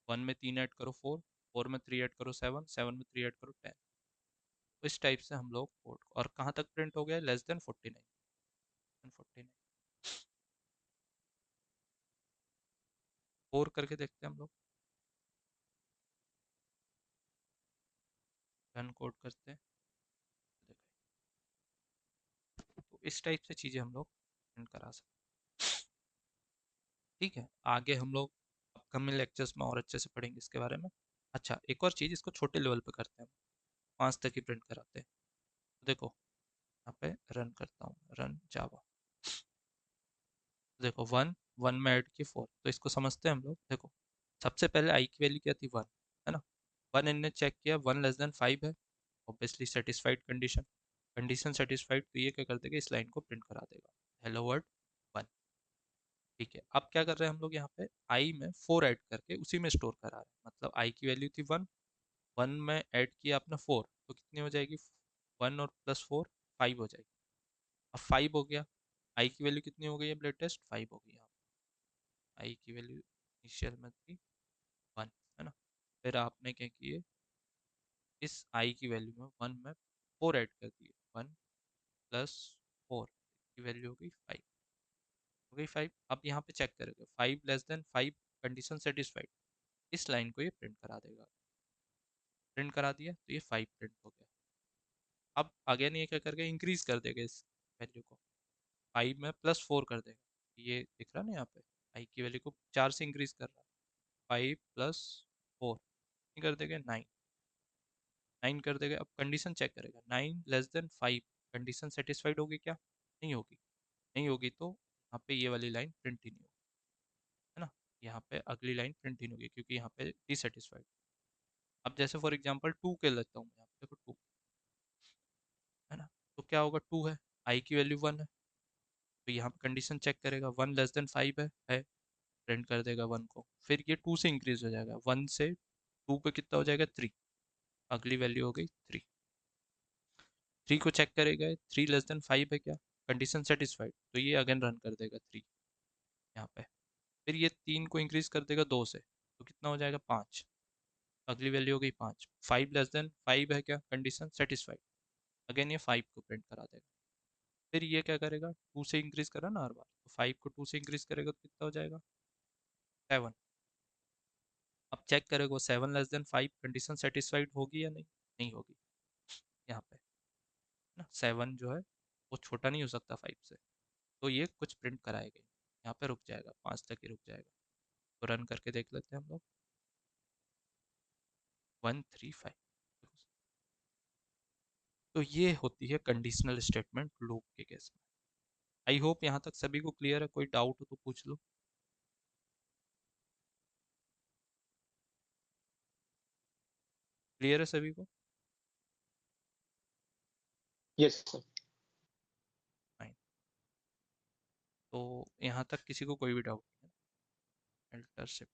1 में 3 ऐड करो 4, 4 में 3 ऐड करो 7, 7 में 3 ऐड करो 10। तो इस टाइप से हम लोग कोड, और कहाँ तक प्रिंट हो गया, लेस देन 49। 4 करके देखते हैं हम लोग, रन कोड करते हैं, देखो। तो इस टाइप से चीज़ें हम लोग प्रिंट करा सकते हैं। ठीक है, आगे हम लोग अपकमिंग लेक्चर्स में और अच्छे से पढ़ेंगे इसके बारे में। अच्छा, एक और चीज़, इसको छोटे लेवल पे करते हैं, 5 तक ही प्रिंट कराते हैं। तो देखो, यहाँ पे रन करता हूँ, रन जावा। देखो, 1 में ऐड की 4, तो इसको समझते हैं हम लोग। देखो, सबसे पहले आई की वैल्यू क्या थी, 1, है ना। 1 इनने चेक किया, 1 <5 है, obviously satisfied condition. Condition satisfied, तो ये क्या कर देगा, इस लाइन को प्रिंट करा देगा, हेलो वर्ल्ड 1। ठीक है, अब क्या कर रहे हैं हम लोग, यहाँ पे आई में 4 ऐड करके उसी में स्टोर करा रहे हैं। मतलब आई की वैल्यू थी 1, 1 में ऐड किया आपने 4, तो कितनी हो जाएगी, 1 और +4 5 हो जाएगी। अब 5 हो गया, आई की वैल्यू कितनी हो गई है, लेटेस्ट 5 हो गई। यहाँ आई की वैल्यू इनिशियल में थी 1, है ना। फिर आपने क्या किए, इस आई की वैल्यू में 1 में 4 ऐड कर दिए, 1+4 की वैल्यू हो गई 5, हो गई 5। अब यहाँ पे चेक करेंगे, 5 <5 कंडीशन सेटिस्फाइड, इस लाइन को ये प्रिंट करा देगा। प्रिंट करा दिया, तो ये 5 प्रिंट हो गया। अब अगेन ये क्या करके इंक्रीज कर देगा इस वैल्यू को, 5 में +4 कर देगा। ये दिख रहा है ना यहाँ पे, आई की वैल्यू को 4 से इंक्रीज कर रहा है, 5+4 कर देगा 9, 9 कर देगा। अब कंडीशन चेक करेगा, 9 <5 कंडीशन सेटिस्फाइड होगी क्या, नहीं होगी। नहीं होगी, तो यहाँ पे ये वाली लाइन प्रिंट ही नहीं होगी, है ना। यहाँ पे अगली लाइन प्रिंट ही नहीं होगी, क्योंकि यहाँ पे डिससेटिस्फाइड। अब जैसे फॉर एग्जांपल 2 के लेता हूँ, यहाँ पे देखो 2, है ना। तो क्या होगा, 2 है, आई की वैल्यू 1 है, तो यहाँ पे कंडीशन चेक करेगा, 1 <5 है, प्रिंट कर देगा 1 को। फिर ये 2 से इंक्रीज हो जाएगा, 1 से 2 पे कितना हो जाएगा, 3, अगली वैल्यू हो गई 3। 3 को चेक करेगा, 3 <5 है क्या, कंडीशन सेटिस्फाइड, तो ये अगेन रन कर देगा 3 यहाँ पे। फिर ये 3 को इंक्रीज कर देगा 2 से, तो कितना हो जाएगा, 5, अगली वैल्यू हो गई 5। 5 <5 है क्या, कंडीशन सेटिस्फाइड, अगेन ये 5 को प्रिंट करा देगा। फिर ये क्या करेगा, 2 से इंक्रीज करा ना हर बार, तो 5 को 2 से इंक्रीज करेगा तो कितना हो जाएगा, 7। अब चेक करेगा 7 <5 कंडीशन सेटिस्फाइड होगी या नहीं, नहीं होगी। यहाँ पे ना 7 जो है वो छोटा नहीं हो सकता 5 से, तो ये कुछ प्रिंट कराएगा, यहाँ पे रुक जाएगा, 5 तक ही रुक जाएगा। तो रन करके देख लेते हैं हम लोग। 135। तो ये होती है कंडीशनल स्टेटमेंट लूप के केस में। आई होप यहाँ तक सभी को क्लियर है, कोई डाउट हो तो पूछ लो। क्लियर है सभी को? Yes sir. फाइन। तो यहाँ तक किसी को कोई भी डाउट नहीं है?